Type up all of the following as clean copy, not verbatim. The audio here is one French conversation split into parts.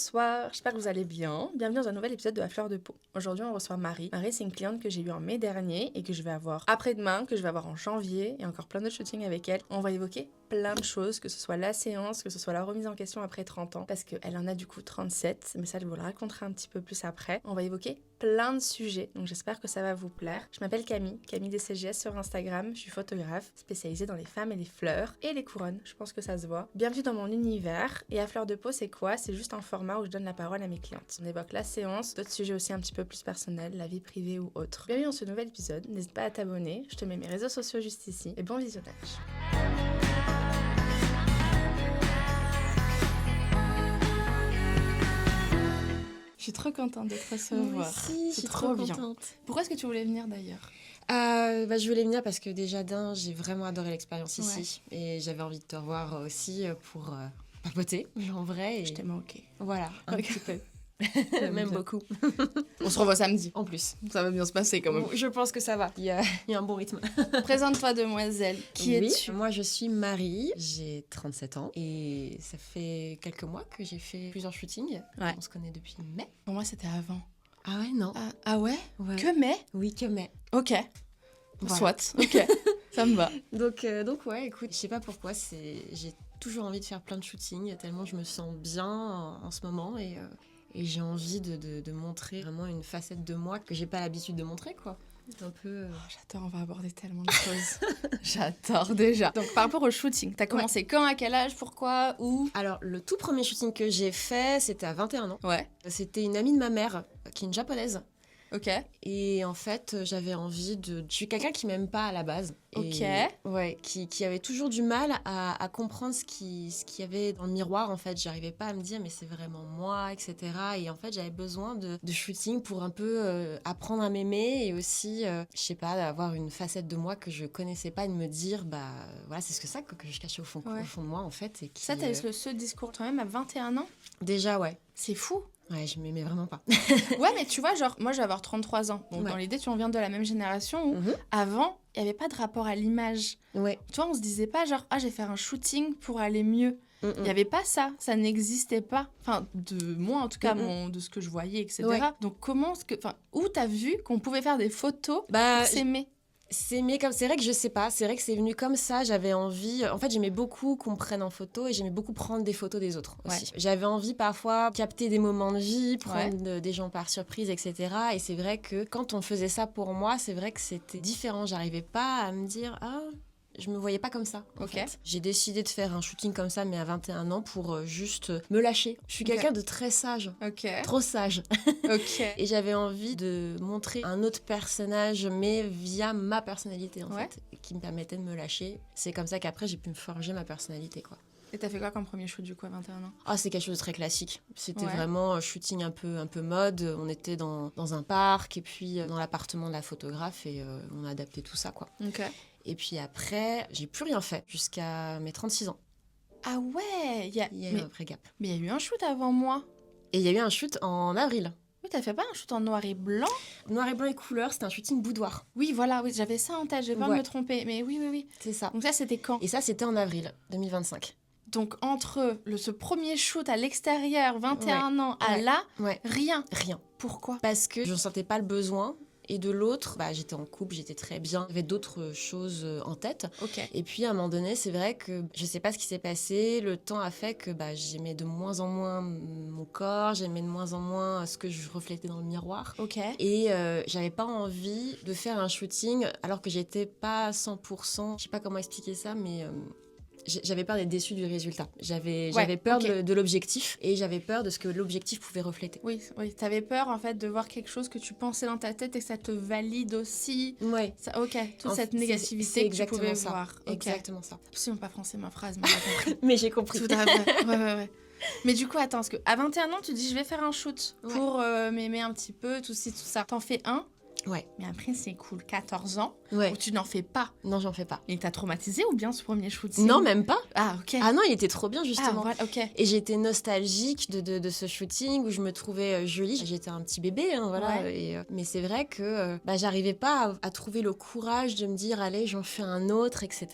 Bonsoir, j'espère que vous allez bien. Bienvenue dans un nouvel épisode de La Fleur de Peau. Aujourd'hui, on reçoit Marie. Marie, c'est une cliente que j'ai eue en mai dernier et que je vais avoir après-demain, que je vais avoir en janvier et encore plein d'autres shootings avec elle. On va évoquer plein de choses, que ce soit la séance, que ce soit la remise en question après 30 ans, parce qu'elle en a du coup 37, mais ça, je vous le raconterai un petit peu plus après. On va évoquer plein de sujets, donc j'espère que ça va vous plaire. Je m'appelle Camille DCGS sur Instagram, je suis photographe spécialisée dans les femmes et les fleurs et les couronnes, je pense que ça se voit. Bienvenue dans mon univers, et à Fleur de Peau, c'est quoi? C'est juste un format où je donne la parole à mes clientes. On évoque la séance, d'autres sujets aussi un petit peu plus personnels, la vie privée ou autre. Bienvenue dans ce nouvel épisode, n'hésite pas à t'abonner, je te mets mes réseaux sociaux juste ici, et bon visionnage. Je suis trop contente de te recevoir. Moi aussi, je suis trop contente. Pourquoi est-ce que tu voulais venir d'ailleurs? Je voulais venir parce que déjà j'ai vraiment adoré l'expérience ici. Et j'avais envie de te revoir aussi pour papoter, en vrai. Et... Je t'ai manqué. Voilà, un petit peu. Même beaucoup. On se revoit samedi. En plus, ça va bien se passer quand même. Je pense que ça va, il y a un bon rythme. Présente-toi demoiselle, qui es-tu? Moi je suis Marie, j'ai 37 ans et ça fait quelques mois que j'ai fait plusieurs shootings. Ouais. On se connaît depuis mai. Pour moi c'était avant. Ah ouais, non. Ah ouais? Que mai? Oui, que mai. Ok. Voilà. Soit. Ok. Ça me va. Donc ouais, écoute, je sais pas pourquoi, j'ai toujours envie de faire plein de shootings, tellement je me sens bien en ce moment et j'ai envie de montrer vraiment une facette de moi que j'ai pas l'habitude de montrer, quoi. Un peu... J'adore, on va aborder tellement de choses. J'adore déjà. Donc par rapport au shooting, t'as commencé quand, à quel âge, pourquoi, où? Alors, le tout premier shooting que j'ai fait, c'était à 21 ans. Ouais. C'était une amie de ma mère, qui est une japonaise. Ok. Et en fait, j'avais envie de... Je suis quelqu'un qui m'aime pas à la base. Ok. Ouais, qui avait toujours du mal à comprendre ce qu'il y avait dans le miroir, en fait. J'arrivais pas à me dire, mais c'est vraiment moi, etc. Et en fait, j'avais besoin de shooting pour un peu apprendre à m'aimer et aussi, je sais pas, d'avoir une facette de moi que je connaissais pas et de me dire, voilà, c'est ce que ça que je cachais au fond de moi, en fait. Et qui, Ça, t'as eu ce discours toi-même à 21 ans? Déjà, ouais. C'est fou. Ouais, je m'aimais vraiment pas. Ouais, mais tu vois, genre, moi, je vais avoir 33 ans. Donc, dans l'idée, tu en viens de la même génération où, avant, il n'y avait pas de rapport à l'image. Ouais. Tu vois, on se disait pas, genre, je vais faire un shooting pour aller mieux. Il n'y avait pas ça. Ça n'existait pas. Enfin, de moi, en tout cas, de ce que je voyais, etc. Ouais. Donc, où t'as vu qu'on pouvait faire des photos pour s'aimer? C'est vrai que je sais pas, c'est vrai que c'est venu comme ça, j'avais envie, en fait j'aimais beaucoup qu'on me prenne en photo et j'aimais beaucoup prendre des photos des autres aussi. Ouais. J'avais envie parfois capter des moments de vie, prendre des gens par surprise, etc. Et c'est vrai que quand on faisait ça pour moi, c'est vrai que c'était différent, j'arrivais pas à me dire je me voyais pas comme ça, en fait. J'ai décidé de faire un shooting comme ça, mais à 21 ans, pour juste me lâcher. Je suis quelqu'un de très sage. Trop sage. Et j'avais envie de montrer un autre personnage, mais via ma personnalité, en fait, qui me permettait de me lâcher. C'est comme ça qu'après, j'ai pu me forger ma personnalité, quoi. Et t'as fait quoi comme premier shoot, du coup, à 21 ans? C'est quelque chose de très classique. C'était vraiment un shooting un peu mode. On était dans un parc, et puis dans l'appartement de la photographe, et on a adapté tout ça, quoi. Et puis après, j'ai plus rien fait jusqu'à mes 36 ans. Ah ouais, il y a eu un vrai gap. Mais il y a eu un shoot avant moi. Et il y a eu un shoot en avril. Oui, t'as fait pas un shoot en noir et blanc? Noir et blanc et couleur, c'était un shooting boudoir. Oui, voilà, j'avais ça en tête, j'ai pas me tromper. Mais oui. C'est ça. Donc ça, c'était quand? Et ça, c'était en avril 2025. Donc entre ce premier shoot à l'extérieur, 21 ans, à là, rien. Pourquoi? Parce que je ne sentais pas le besoin. Et de l'autre, j'étais en couple, j'étais très bien. J'avais d'autres choses en tête. Et puis, à un moment donné, c'est vrai que je sais pas ce qui s'est passé. Le temps a fait que j'aimais de moins en moins mon corps, j'aimais de moins en moins ce que je reflétais dans le miroir. Et j'avais pas envie de faire un shooting alors que j'étais pas à 100%. Je sais pas comment expliquer ça, mais... J'avais peur d'être déçue du résultat. J'avais peur de l'objectif et j'avais peur de ce que l'objectif pouvait refléter. Oui, t'avais peur en fait de voir quelque chose que tu pensais dans ta tête et que ça te valide aussi. Ouais. Toute cette négativité que tu pouvais voir. Exactement ça. Absolument pas français ma phrase, mais j'ai compris. Mais j'ai compris. Tout à fait. Ouais. Mais du coup, attends, parce qu'à 21 ans, tu dis je vais faire un shoot pour m'aimer un petit peu, tout ci, tout ça. T'en fais un. Ouais. Mais après, c'est cool, 14 ans, où tu n'en fais pas. Non, j'en fais pas. Et t'as traumatisé ou bien ce premier shooting? Non, même pas. Ah, ok. Ah non, il était trop bien, justement. Ah, voilà, Et j'étais nostalgique de ce shooting où je me trouvais jolie. J'étais un petit bébé, voilà. Mais c'est vrai que j'arrivais pas à trouver le courage de me dire, allez, j'en fais un autre, etc.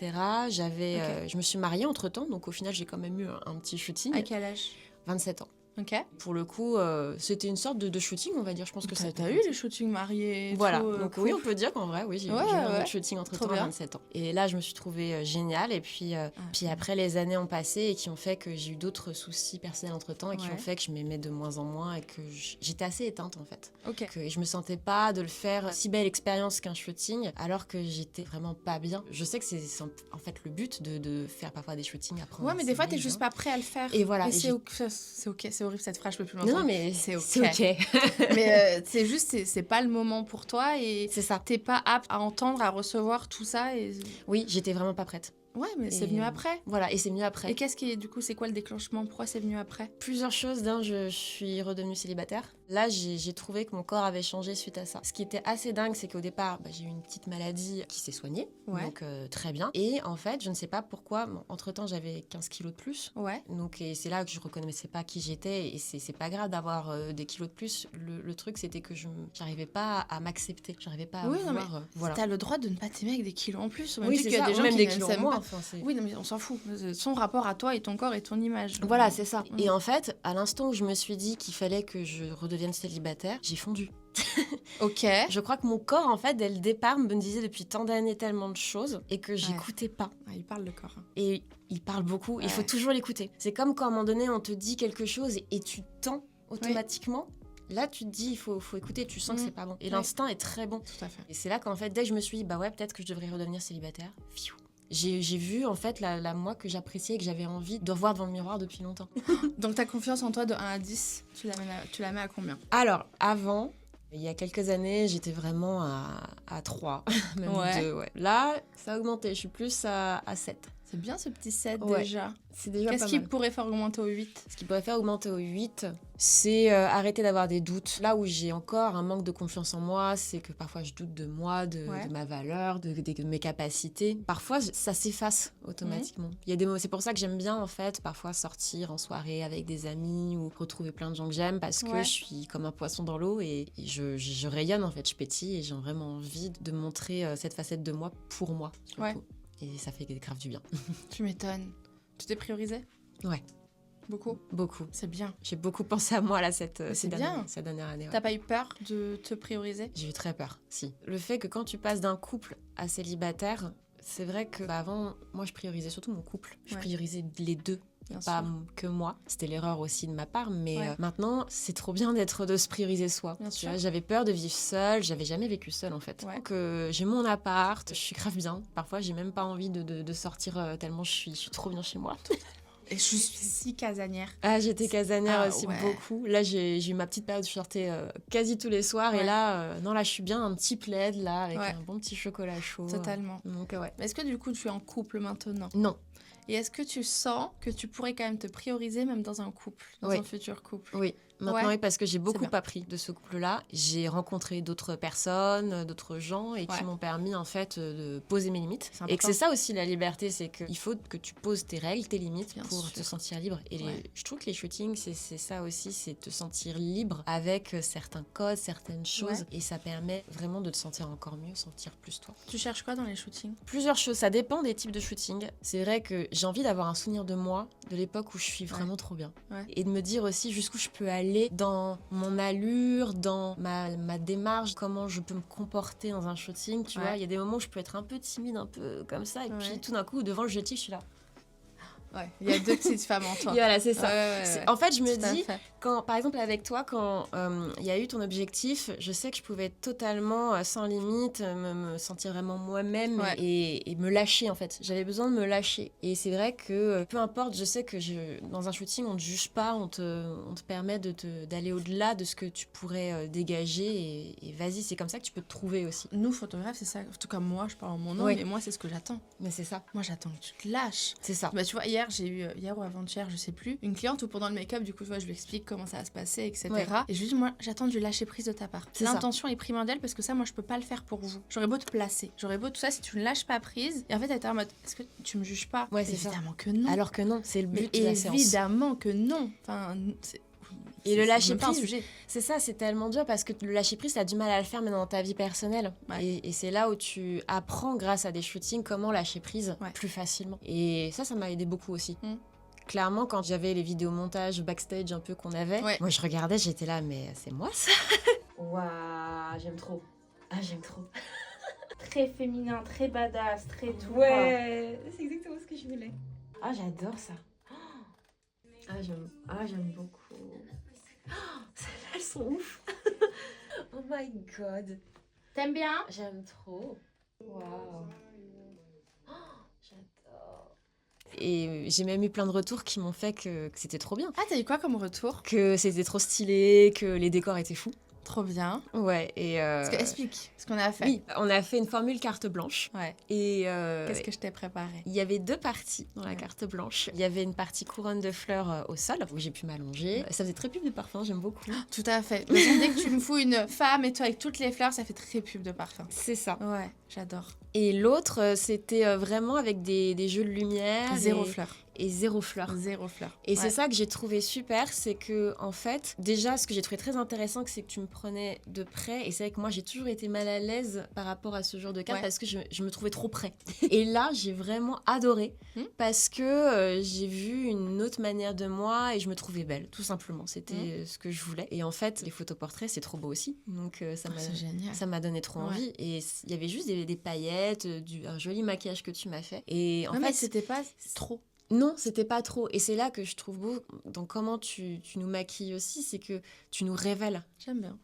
Je me suis mariée entre-temps, donc au final, j'ai quand même eu un petit shooting. À quel âge? 27 ans. Ok. Pour le coup, c'était une sorte de shooting, on va dire. Je pense que ça T'as eu les shootings mariés. Voilà, tout, donc cool. oui, on peut dire qu'en vrai, oui, j'ai eu un autre shooting entre-temps à 27 ans. Et là, je me suis trouvée géniale. Et puis, puis après, les années ont passé et qui ont fait que j'ai eu d'autres soucis personnels entre-temps et qui ont fait que je m'aimais de moins en moins et que j'étais assez éteinte, en fait. Ok. Que je me sentais pas de le faire si belle expérience qu'un shooting, alors que j'étais vraiment pas bien. Je sais que c'est en fait le but de faire parfois des shootings après. Ouais, mais des fois, t'es juste pas prêt à le faire. Et voilà. Et c'est ok, c'est horrible cette phrase, je peux plus l'entendre. Non, mais c'est ok. C'est ok. Mais c'est juste, c'est pas le moment pour toi et c'est ça. T'es pas apte à entendre, à recevoir tout ça. Et... Oui, j'étais vraiment pas prête. Ouais, mais c'est venu après. Voilà, et c'est venu après. Et qu'est-ce qui est, du coup, c'est quoi le déclenchement? Pourquoi c'est venu après? Plusieurs choses. D'un, je suis redevenue célibataire. Là, j'ai trouvé que mon corps avait changé suite à ça. Ce qui était assez dingue, c'est qu'au départ, j'ai eu une petite maladie qui s'est soignée. Donc, très bien. Et en fait, je ne sais pas pourquoi, entre-temps, j'avais 15 kilos de plus. Ouais. Donc, et c'est là que je reconnaissais pas qui j'étais. Et c'est pas grave d'avoir des kilos de plus. Le truc, c'était que j'arrivais pas à m'accepter. J'arrivais pas à voir... voilà. T'as le droit de ne pas t'aimer avec des kilos en plus. Oui, c'est ça. Des gens même qui des kilos en moins. Enfin, oui, non, mais on s'en fout. Son rapport à toi et ton corps et ton image. Voilà, c'est ça. Et en fait, à l'instant où je me suis dit qu'il fallait que je redevienne célibataire, j'ai fondu. Ok. Je crois que mon corps, en fait, dès le départ, me disait depuis tant d'années tellement de choses et que j'écoutais pas. Il parle le corps. Et il parle beaucoup. Il faut toujours l'écouter. C'est comme quand à un moment donné, on te dit quelque chose et tu tends automatiquement. Là, tu te dis, il faut écouter, tu sens que c'est pas bon. Et l'instinct est très bon. Tout à fait. Et c'est là qu'en fait, dès que je me suis dit, bah ouais, peut-être que je devrais redevenir célibataire, j'ai vu en fait la moi que j'appréciais et que j'avais envie de revoir devant le miroir depuis longtemps. Donc ta confiance en toi de 1 à 10, tu la mets à combien? Alors, avant, il y a quelques années, j'étais vraiment à 3, même 2. Ouais. Là, ça a augmenté, je suis plus à 7. C'est bien ce petit 7 déjà. C'est déjà Qu'est-ce qui pourrait faire augmenter au 8? Ce qui pourrait faire augmenter au 8, c'est arrêter d'avoir des doutes. Là où j'ai encore un manque de confiance en moi, c'est que parfois je doute de moi, de ma valeur, de mes capacités. Parfois, ça s'efface automatiquement. Il y a des moments, c'est pour ça que j'aime bien en fait parfois sortir en soirée avec des amis ou retrouver plein de gens que j'aime parce que je suis comme un poisson dans l'eau et je rayonne en fait, je pétille et j'ai vraiment envie de montrer cette facette de moi pour moi. Surtout. Et ça fait grave du bien. Tu m'étonnes. Tu t'es priorisée? Ouais. Beaucoup? Beaucoup. C'est bien. J'ai beaucoup pensé à moi là cette dernière année. T'as pas eu peur de te prioriser? J'ai eu très peur, si. Le fait que quand tu passes d'un couple à célibataire, c'est vrai que avant, moi je priorisais surtout mon couple. Je priorisais les deux. Pas que moi. C'était l'erreur aussi de ma part, mais maintenant, c'est trop bien de se prioriser soi. Tu vois, j'avais peur de vivre seule, j'avais jamais vécu seule en fait. Donc j'ai mon appart, je suis grave bien. Parfois, j'ai même pas envie de sortir tellement je suis trop bien chez moi. Et je suis si casanière. Ah, j'étais casanière aussi beaucoup. Là, j'ai eu ma petite période où je sortais quasi tous les soirs. Et là, non, là, je suis bien un petit plaid, là, avec un bon petit chocolat chaud. Totalement. Donc, Mais est-ce que du coup, tu es en couple maintenant? Non. Et est-ce que tu sens que tu pourrais quand même te prioriser même dans un couple, dans un futur couple? Oui. Maintenant, oui, parce que j'ai beaucoup appris de ce couple-là. J'ai rencontré d'autres personnes, d'autres gens et qui m'ont permis en fait de poser mes limites. Et que c'est ça aussi la liberté, c'est qu'il faut que tu poses tes règles, tes limites pour te sentir libre. Et je trouve que les shootings, c'est ça aussi, c'est te sentir libre avec certains codes, certaines choses. Et ça permet vraiment de te sentir encore mieux, sentir plus toi. Tu cherches quoi dans les shootings? Plusieurs choses, ça dépend des types de shootings. C'est vrai que j'ai envie d'avoir un souvenir de moi, de l'époque où je suis vraiment trop bien. Et de me dire aussi jusqu'où je peux aller dans mon allure, dans ma démarche, comment je peux me comporter dans un shooting, tu vois. Il y a des moments où je peux être un peu timide, un peu comme ça, et puis tout d'un coup, devant le objectif, je suis là. Ouais, il y a 2 petites femmes en toi. Voilà, c'est ça. En fait, je me dis, quand, par exemple, avec toi, quand il y a eu ton objectif, je sais que je pouvais être totalement sans limite, me sentir vraiment moi-même et me lâcher, en fait. J'avais besoin de me lâcher. Et c'est vrai que, peu importe, je sais que dans un shooting, on ne te juge pas, on te permet d'aller au-delà de ce que tu pourrais dégager. Et vas-y, c'est comme ça que tu peux te trouver aussi. Nous, photographes, c'est ça. En tout cas, moi, je parle en mon nom, mais moi, c'est ce que j'attends. Mais c'est ça. Moi, j'attends que tu te lâches. C'est ça. Bah, tu vois, j'ai eu, hier ou avant-hier, je sais plus, une cliente où pendant le make-up, du coup, tu vois, je lui explique comment ça va se passer, etc. Et je lui dis, moi, j'attends du lâcher prise de ta part. L'intention est primordiale parce que ça, moi, je peux pas le faire pour vous. J'aurais beau te placer, j'aurais beau tout ça, si tu ne lâches pas prise. Et en fait, elle était en mode, est-ce que tu me juges pas? Ouais, c'est évidemment que non. Alors que non, c'est le but de la séance. Évidemment que non. Enfin, et le lâcher prise, c'est ça, c'est tellement dur parce que le lâcher prise, t'as du mal à le faire même dans ta vie personnelle. Et c'est là où tu apprends grâce à des shootings comment lâcher prise plus facilement. Et ça m'a aidé beaucoup aussi. Clairement, quand j'avais les vidéos montage backstage un peu qu'on avait, moi je regardais, j'étais là, mais c'est moi ça. Waouh, j'aime trop. Ah, j'aime trop. Très féminin, très badass, très tout. Ouais, c'est exactement ce que je voulais. Ah, j'adore ça. J'aime beaucoup. Celles-là, elles sont ouf. Oh my god. T'aimes bien? J'aime trop. Waouh. J'adore. Et j'ai même eu plein de retours qui m'ont fait que c'était trop bien. Ah, t'as eu quoi comme retour? Que c'était trop stylé, que les décors étaient fous. Trop bien. Ouais, et... Explique ce qu'on a fait. Oui, on a fait une formule carte blanche. Ouais. Et... Qu'est-ce que je t'ai préparé? Il y avait 2 parties dans la carte blanche. Il y avait une partie couronne de fleurs au sol, où j'ai pu m'allonger. Ça faisait très pub de parfum, j'aime beaucoup. Tout à fait. Dès que tu me fous une femme et toi avec toutes les fleurs, ça fait très pub de parfum. C'est ça. Ouais, j'adore. Et l'autre, c'était vraiment avec des jeux de lumière. Zéro fleur. Et 0 fleurs. 0 fleurs. Et c'est ça que j'ai trouvé super, c'est que en fait, déjà, ce que j'ai trouvé très intéressant, c'est que tu me prenais de près. Et c'est vrai que moi, j'ai toujours été mal à l'aise par rapport à ce genre de carte parce que je me trouvais trop près. Et là, j'ai vraiment adoré parce que j'ai vu une autre manière de moi et je me trouvais belle, tout simplement. C'était ce que je voulais. Et en fait, les photoportraits, c'est trop beau aussi. Donc ça m'a donné trop envie. Et il y avait juste des paillettes, un joli maquillage que tu m'as fait. Et en fait, mais c'était pas trop. Non, c'était pas trop. Et c'est là que je trouve beau dans comment tu nous maquilles aussi, c'est que tu nous révèles. J'aime bien.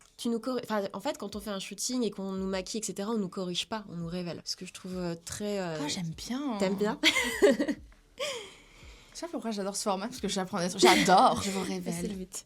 En fait, quand on fait un shooting et qu'on nous maquille, etc., on nous corrige pas, on nous révèle. Ce que je trouve très... Ah, j'aime bien. T'aimes bien? Tu sais pourquoi j'adore ce format? Parce que j'apprends des trucs. J'adore. Je vous révèle. C'est le but.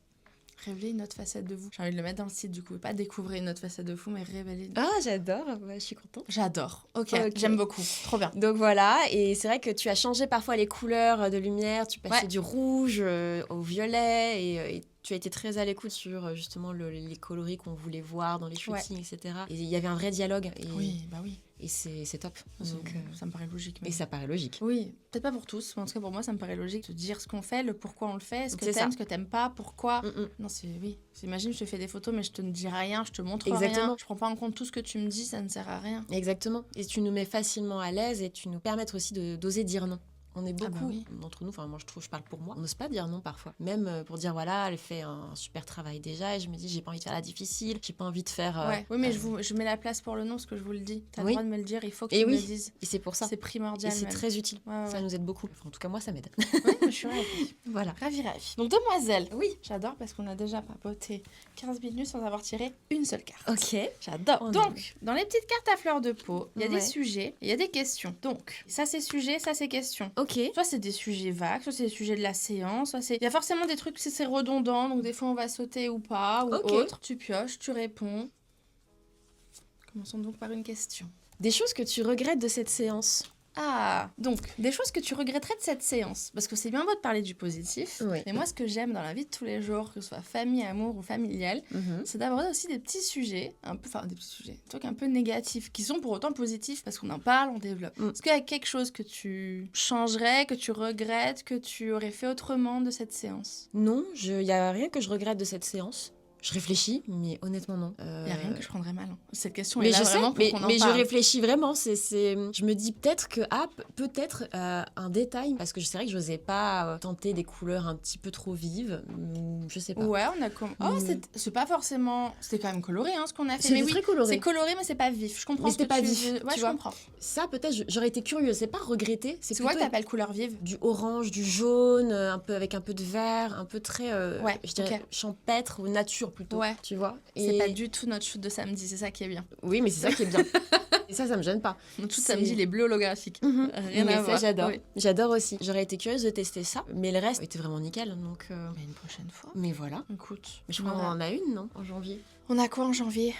Révéler une autre facette de vous. J'ai envie de le mettre dans le site du coup. Pas découvrir une autre facette de vous, mais révéler. Ah, j'adore. Je suis contente. J'adore. Ok, j'aime beaucoup. Trop bien. Donc voilà, et c'est vrai que tu as changé parfois les couleurs de lumière. Tu passais du rouge au violet et tu as été très à l'écoute sur justement les coloris qu'on voulait voir dans les shootings, etc. Et il y avait un vrai dialogue. Et... Oui, bah oui. Et c'est top. Donc, ça me paraît logique. Même. Et ça paraît logique. Oui, peut-être pas pour tous, mais en tout cas pour moi, ça me paraît logique de dire ce qu'on fait, le pourquoi on le fait, ce que t'aimes, ce que t'aimes pas, pourquoi. Non, oui. Imagine, je te fais des photos, mais je te dis rien, je te montre rien. Je prends pas en compte tout ce que tu me dis, ça ne sert à rien. Exactement. Et tu nous mets facilement à l'aise et tu nous permets aussi d'oser dire non. On est beaucoup d'entre nous, enfin moi je parle pour moi, on n'ose pas dire non parfois. Même pour dire voilà, elle fait un super travail déjà et je me dis j'ai pas envie de faire la difficile, j'ai pas envie de faire... Oui, mais je mets la place pour le non, parce que je vous le dis. T'as le droit de me le dire, il faut que tu me le dises. Et c'est pour ça. C'est primordial. Et c'est très utile. Ça nous aide beaucoup. Enfin, en tout cas moi ça m'aide. Oui, je suis ravie. Voilà. Ravie. Donc demoiselle. Oui. J'adore parce qu'on a déjà papoté 15 minutes sans avoir tiré une seule carte. Ok. J'adore. Donc, dans les petites cartes à fleur de peau, il y a des sujets, il y a des questions. Donc, ça c'est sujet, ça c'est question. Ok. Soit c'est des sujets vagues, soit c'est des sujets de la séance, soit c'est... Il y a forcément des trucs, c'est redondant, donc des fois on va sauter ou pas, ou autre. Tu pioches, tu réponds. Commençons donc par une question. Des choses que tu regrettes de cette séance? Ah, donc, des choses que tu regretterais de cette séance. Parce que c'est bien beau de parler du positif, mais moi, ce que j'aime dans la vie de tous les jours, que ce soit famille, amour ou familial, c'est d'aborder aussi des petits sujets, des trucs un peu négatifs, qui sont pour autant positifs, parce qu'on en parle, on développe. Est-ce qu'il y a quelque chose que tu changerais, que tu regrettes, que tu aurais fait autrement de cette séance? Non, il n'y a rien que je regrette de cette séance. Je réfléchis, mais honnêtement, non. Il n'y a rien que je prendrais mal. Hein. Cette question mais est là vraiment pour qu'on en parle. Mais je réfléchis vraiment. Je me dis peut-être que, peut-être un détail, parce que c'est vrai que je n'osais pas tenter des couleurs un petit peu trop vives. Je sais pas. Ouais, on a comme... Oh, c'est pas forcément... C'était quand même coloré, hein, ce qu'on a fait. C'était très coloré. C'est coloré, mais c'est pas vif. Je comprends mais c'était pas vif. Ouais, je comprends. Ça, peut-être, j'aurais été curieuse. C'est pas regretter. C'est quoi que t'appelles couleur vive? Du orange, du jaune, avec un peu de vert, un peu très, je dirais, champêtre ou nature plutôt. Ouais. Tu vois. C'est pas du tout notre shoot de samedi, c'est ça qui est bien. Oui, mais c'est ça qui est bien. Et ça me gêne pas. Notre shoot samedi, il est bleu holographique. Rien à voir. J'adore. Oui. J'adore aussi. J'aurais été curieuse de tester ça, mais le reste était vraiment nickel. Donc, mais une prochaine fois. Mais voilà. Écoute. Mais je crois qu'on en a une, non? En janvier. On a quoi en janvier?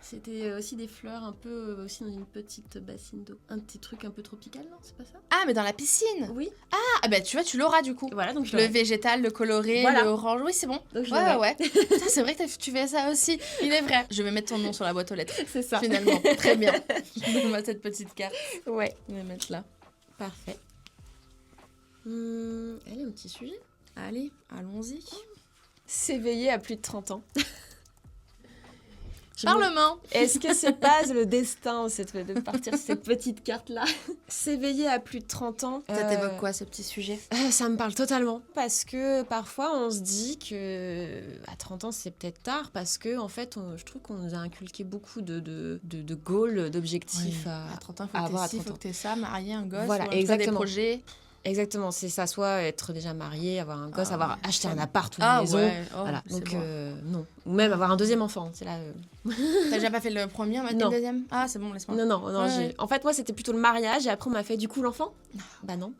C'était aussi des fleurs un peu aussi dans une petite bassine d'eau. Un petit truc un peu tropical, non? C'est pas ça? Ah, mais dans la piscine? Oui. Ah, bah tu vois, tu l'auras du coup. Voilà, donc le végétal, le coloré, le orange. Oui, c'est bon. Donc ouais. Putain, c'est vrai que tu fais ça aussi. Il est vrai. Je vais mettre ton nom sur la boîte aux lettres. C'est ça. Finalement. Très bien. Donne-moi cette petite carte. Ouais. Je vais mettre là. Parfait. Allez, un petit sujet. Allez, allons-y. S'éveiller à plus de 30 ans. Parlement. Est-ce que c'est pas le destin de partir sur cette petite carte-là? S'éveiller à plus de 30 ans. Ça t'évoque quoi, ce petit sujet? Ça me parle totalement. Parce que parfois, on se dit que à 30 ans, c'est peut-être tard. Parce que, en fait, je trouve qu'on nous a inculqué beaucoup de goals, d'objectifs à 30 ans, à avoir à 30 ans. Faut que t'aies ça, marier un gosse, voilà, ou exactement. des projets. Exactement, c'est ça, soit être déjà marié, avoir un gosse, acheter un appart ou une Ah maison. ouais, voilà. Donc, bon. non. Ou même avoir un deuxième enfant. C'est là. T'as déjà pas fait le premier, maintenant le deuxième? Ah, c'est bon, laisse-moi. Non. En fait, moi, c'était plutôt le mariage et après, on m'a fait du coup l'enfant. Bah non.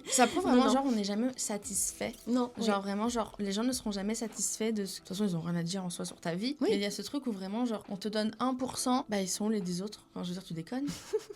Ça prouve vraiment, genre, on n'est jamais satisfait. Non. Genre, vraiment, genre, les gens ne seront jamais satisfaits de ce... De toute façon, ils ont rien à dire en soi sur ta vie. Oui. Mais il y a ce truc où vraiment, genre, on te donne 1%, bah, ils sont les 10 autres. Enfin, je veux dire, tu déconnes.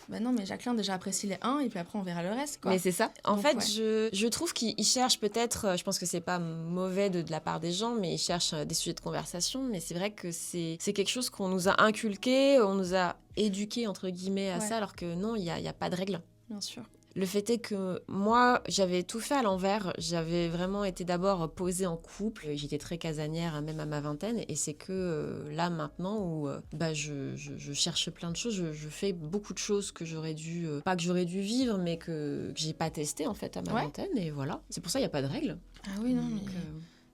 Bah non, mais Jacqueline déjà apprécie les 1 et puis après, on verra le reste, quoi. Mais c'est ça. En Donc, fait, ouais. je trouve qu'ils cherchent peut-être, je pense que c'est pas mauvais de la part des gens, mais ils cherchent des sujets de conversation. Mais c'est vrai que c'est quelque chose qu'on nous a inculqué, on nous a éduqué entre guillemets à ça, alors que non, il y a pas de règle. Bien sûr. Le fait est que moi, j'avais tout fait à l'envers. J'avais vraiment été d'abord posée en couple. J'étais très casanière, même à ma vingtaine. Et c'est que là, maintenant, où je cherche plein de choses, je fais beaucoup de choses que j'aurais dû... pas que j'aurais dû vivre, mais que j'ai pas testé, en fait, à ma vingtaine. Et voilà. C'est pour ça, il n'y a pas de règle. Ah oui, non, mais...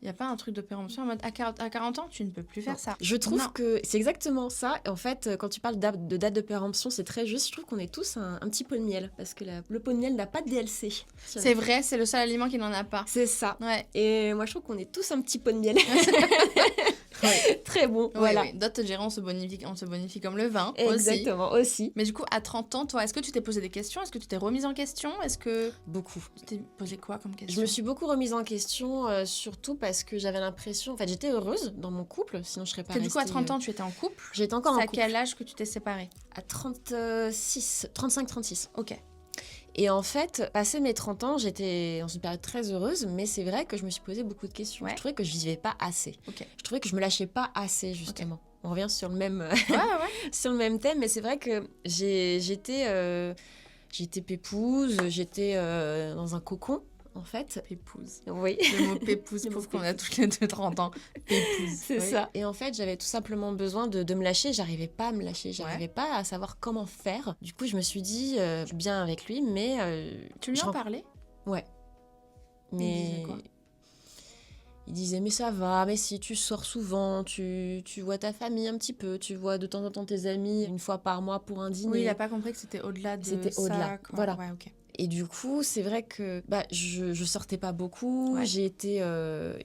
Il n'y a pas un truc de péremption en mode à 40 ans, tu ne peux plus faire ça. Je trouve que c'est exactement ça. En fait, quand tu parles de date de péremption, c'est très juste. Je trouve qu'on est tous un petit pot de miel. Parce que le pot de miel n'a pas de DLC. C'est vrai, c'est le seul aliment qui n'en a pas. C'est ça. Ouais. Et moi, je trouve qu'on est tous un petit pot de miel. Très bon. Voilà. Oui. D'autres te diront on se bonifie comme le vin. Exactement, aussi. Mais du coup, à 30 ans, toi, est-ce que tu t'es posé des questions? Est-ce que tu t'es remise en question? Beaucoup. Tu t'es posé quoi comme question? Je me suis beaucoup remise en question, surtout parce que j'avais l'impression... En fait, j'étais heureuse dans mon couple, sinon je serais pas restée... Du coup, à 30 ans, tu étais en couple? J'étais encore en couple. C'est à quel âge que tu t'es séparée? À 35-36. Ok. Et en fait, passé mes 30 ans, j'étais dans une période très heureuse, mais c'est vrai que je me suis posé beaucoup de questions. Je trouvais que je vivais pas assez. Je trouvais que je me lâchais pas assez, justement. On revient sur le même, sur le même thème, mais c'est vrai que j'étais pépouse, j'étais dans un cocon. En fait, pépouse. Oui. Le mot pépouse, prouve qu'on a tous les deux 30 ans. Pépouse. C'est ça. Et en fait, j'avais tout simplement besoin de me lâcher. J'arrivais pas à me lâcher. J'arrivais pas à savoir comment faire. Du coup, je me suis dit, je suis bien avec lui, mais... tu lui en parlais? Ouais. Mais... Il disait quoi? Il disait, mais ça va, mais si tu sors souvent, tu vois ta famille un petit peu, tu vois de temps en temps tes amis une fois par mois pour un dîner. Oui, il a pas compris que c'était au-delà de ça. C'était au-delà, voilà. Ouais, ok. Et du coup, c'est vrai que je sortais pas beaucoup. Ouais. J'ai été...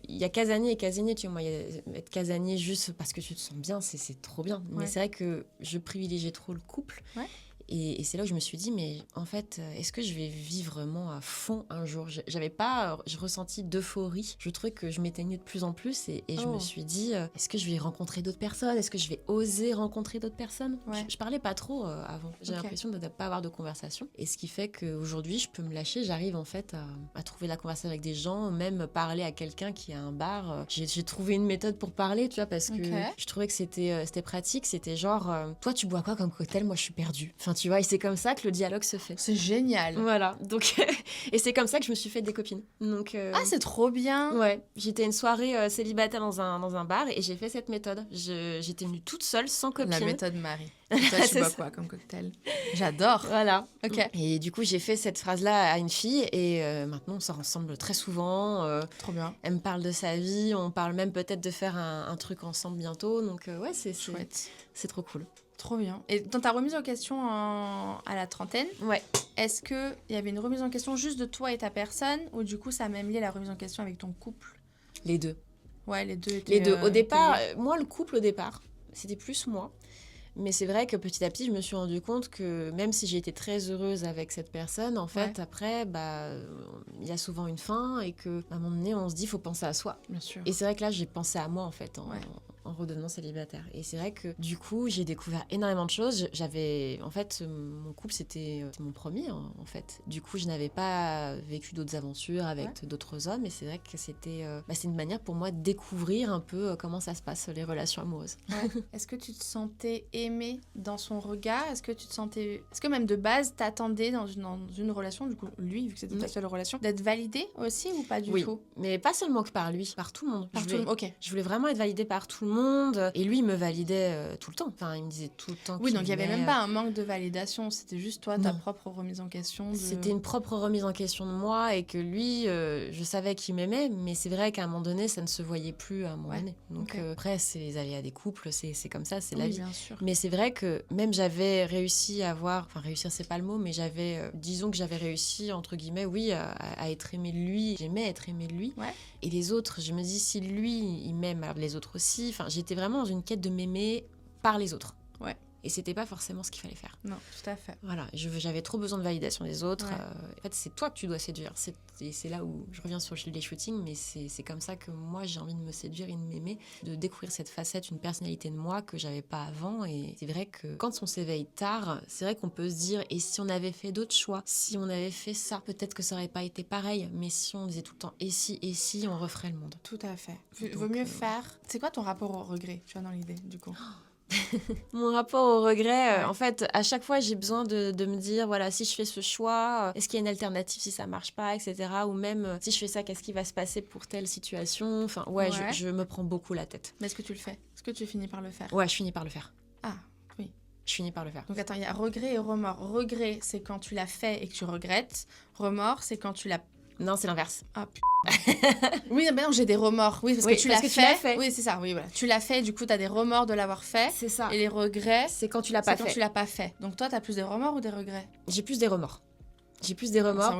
Il y a casanier et casanier, tu vois. Moi, être casanier juste parce que tu te sens bien, c'est trop bien. Mais c'est vrai que je privilégiais trop le couple. Ouais. Et c'est là où je me suis dit, mais en fait, est-ce que je vais vivre vraiment à fond un jour? J'avais pas ressenti d'euphorie. Je trouvais que je m'éteignais de plus en plus et je me suis dit, est-ce que je vais rencontrer d'autres personnes? Est-ce que je vais oser rencontrer d'autres personnes? Je parlais pas trop avant. J'ai l'impression de ne pas avoir de conversation. Et ce qui fait qu'aujourd'hui, je peux me lâcher. J'arrive en fait à trouver la conversation avec des gens, même parler à quelqu'un qui a un bar. J'ai trouvé une méthode pour parler, tu vois, parce que je trouvais que c'était pratique. C'était genre, toi, tu bois quoi comme cocktail? Moi, je suis perdue. Enfin, tu vois, et c'est comme ça que le dialogue se fait. C'est génial. Voilà, donc et c'est comme ça que je me suis fait des copines. Donc ah, c'est trop bien. Ouais, j'étais une soirée célibataire dans un bar et j'ai fait cette méthode. J'étais venue toute seule, sans copine. La méthode Marie. Toi, tu bois quoi comme cocktail? J'adore. Voilà. Ok. Et du coup, j'ai fait cette phrase-là à une fille et maintenant, on sort ensemble très souvent. Trop bien. Elle me parle de sa vie, on parle même peut-être de faire un truc ensemble bientôt. Donc ouais, c'est chouette. C'est trop cool. Trop bien. Et dans ta remise en question à la trentaine, est-ce qu'il y avait une remise en question juste de toi et ta personne, ou du coup ça a même lié la remise en question avec ton couple? Les deux. Ouais, les deux étaient... Les deux. Au départ, moi, le couple au départ, c'était plus moi. Mais c'est vrai que petit à petit, je me suis rendu compte que même si j'ai été très heureuse avec cette personne, en fait, après, il y a souvent une fin et qu'à un moment donné, on se dit, il faut penser à soi. Bien sûr. Et c'est vrai que là, j'ai pensé à moi, en fait, en redevenant célibataire. Et c'est vrai que du coup, j'ai découvert énormément de choses. En fait, mon couple, c'était mon premier, en fait. Du coup, je n'avais pas vécu d'autres aventures avec d'autres hommes. Et c'est vrai que c'est une manière pour moi de découvrir un peu comment ça se passe, les relations amoureuses. Ouais. Est-ce que tu te sentais aimée dans son regard? Est-ce que même de base, t'attendais dans une relation, du coup, lui, vu que c'était ta seule relation, d'être validée aussi ou pas du tout? Oui, mais pas seulement que par lui, par tout le monde. Ok. Je voulais vraiment être validée par tout le monde. monde. Et lui, il me validait tout le temps. Enfin, il me disait tout le temps Oui, qu'il donc il n'y avait m'aimait. même pas un manque de validation, c'était juste toi, ta Non. propre remise en question. C'était une propre remise en question de moi et que lui, je savais qu'il m'aimait, mais c'est vrai qu'à un moment donné, ça ne se voyait plus à un moment donné. Donc après, c'est les aléas des couples, c'est comme ça, c'est la vie. Bien sûr. Mais c'est vrai que même j'avais réussi à avoir, enfin réussir c'est pas le mot, mais disons que j'avais réussi, entre guillemets, oui, à être aimée de lui. J'aimais être aimée de lui. Ouais. Et les autres, je me dis, si lui, il m'aime, alors les autres aussi. Enfin, j'étais vraiment dans une quête de m'aimer par les autres. Ouais. Et c'était pas forcément ce qu'il fallait faire. Non, tout à fait. Voilà, j'avais trop besoin de validation des autres. Ouais. En fait, c'est toi que tu dois séduire. C'est là où je reviens sur les shootings, mais c'est comme ça que moi, j'ai envie de me séduire et de m'aimer, de découvrir cette facette, une personnalité de moi que j'avais pas avant. Et c'est vrai que quand on s'éveille tard, c'est vrai qu'on peut se dire, et si on avait fait d'autres choix, si on avait fait ça, peut-être que ça aurait pas été pareil. Mais si on disait tout le temps, et si, on referait le monde. Tout à fait. Donc, Vaut mieux faire. C'est quoi ton rapport au regret, tu vois, dans l'idée, du coup? Mon rapport au regret, en fait, à chaque fois, j'ai besoin de me dire, voilà, si je fais ce choix, est-ce qu'il y a une alternative si ça marche pas, etc. Ou même, si je fais ça, qu'est-ce qui va se passer pour telle situation? Enfin, je me prends beaucoup la tête. Mais est-ce que tu le fais? Est-ce que tu finis par le faire? Ouais, je finis par le faire. Ah, oui. Je finis par le faire. Donc attends, il y a regret et remords. Regret, c'est quand tu l'as fait et que tu regrettes. Remords, c'est quand tu l'as... Non, c'est l'inverse. Ah, oui, mais non, j'ai des remords. Oui, parce que tu l'as fait. Oui, c'est ça, oui, voilà. Tu l'as fait, du coup, t'as des remords de l'avoir fait. C'est ça. Et les regrets, c'est quand tu l'as pas fait. quand tu l'as pas fait. Donc toi, t'as plus des remords ou des regrets? J'ai plus des remords. J'ai plus des remords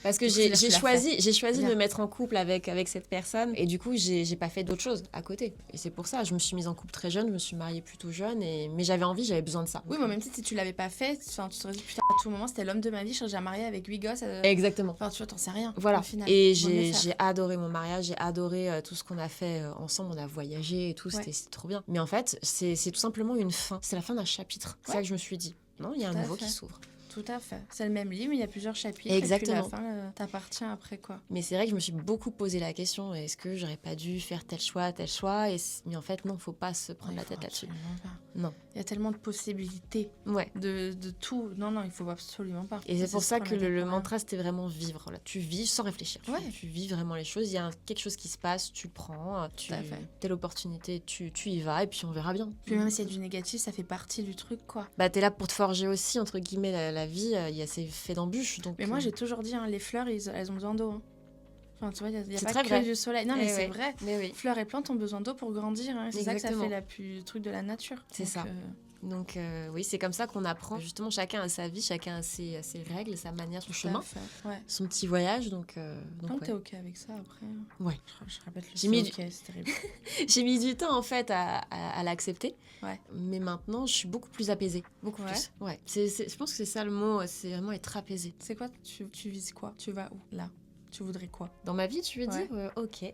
parce que j'ai choisi de me mettre en couple avec cette personne et du coup j'ai pas fait d'autre chose à côté et c'est pour ça je me suis mise en couple très jeune, je me suis mariée plutôt jeune mais j'avais besoin de ça. Oui, mais même si tu l'avais pas fait, tu te serais dit putain à tout moment c'était l'homme de ma vie, je serais déjà mariée avec 8 gosses. Exactement. Enfin tu vois, t'en sais rien. Voilà. Au final. Et j'ai adoré mon mariage, j'ai adoré tout ce qu'on a fait ensemble, on a voyagé et tout, c'était trop bien. Mais en fait c'est tout simplement une fin, c'est la fin d'un chapitre. C'est ça que je me suis dit. Non, il y a un nouveau qui s'ouvre. Tout à fait. C'est le même livre, mais il y a plusieurs chapitres. Exactement. Et puis la fin t'appartient après, quoi. Mais c'est vrai que je me suis beaucoup posé la question, est-ce que j'aurais pas dû faire tel choix mais en fait, non, faut pas se prendre la tête là-dessus. Non. Il y a tellement de possibilités de tout. Non, il faut absolument pas. Et c'est pour ça que le mantra, c'était vraiment vivre. Là. Tu vis sans réfléchir. Tu vis vraiment les choses. Il y a quelque chose qui se passe, tu le prends. Telle opportunité, tu y vas et puis on verra bien. Puis même s'il y a du négatif, ça fait partie du truc, quoi. Bah, t'es là pour te forger aussi, entre guillemets, la vie. Il y a ces faits d'embûches. Donc, mais moi, j'ai toujours dit, les fleurs, elles ont besoin d'eau. Hein. Enfin, tu vois, il n'y a pas que vrai. du soleil. Non, mais c'est vrai. Mais oui. Fleurs et plantes ont besoin d'eau pour grandir. Hein. C'est ça que ça fait le truc de la nature. C'est ça. Donc oui, c'est comme ça qu'on apprend. Justement, chacun a sa vie, chacun a ses règles, sa manière, son chemin, son petit voyage. Donc t'es OK avec ça après. Ouais. Je répète le c'est terrible. J'ai mis du temps en fait à l'accepter. Ouais. Mais maintenant, je suis beaucoup plus apaisée. Beaucoup plus. Ouais. Je pense que c'est ça le mot, c'est vraiment être apaisée. C'est quoi tu vises quoi? Tu vas où là? Tu voudrais quoi? Dans ma vie, tu veux dire? OK.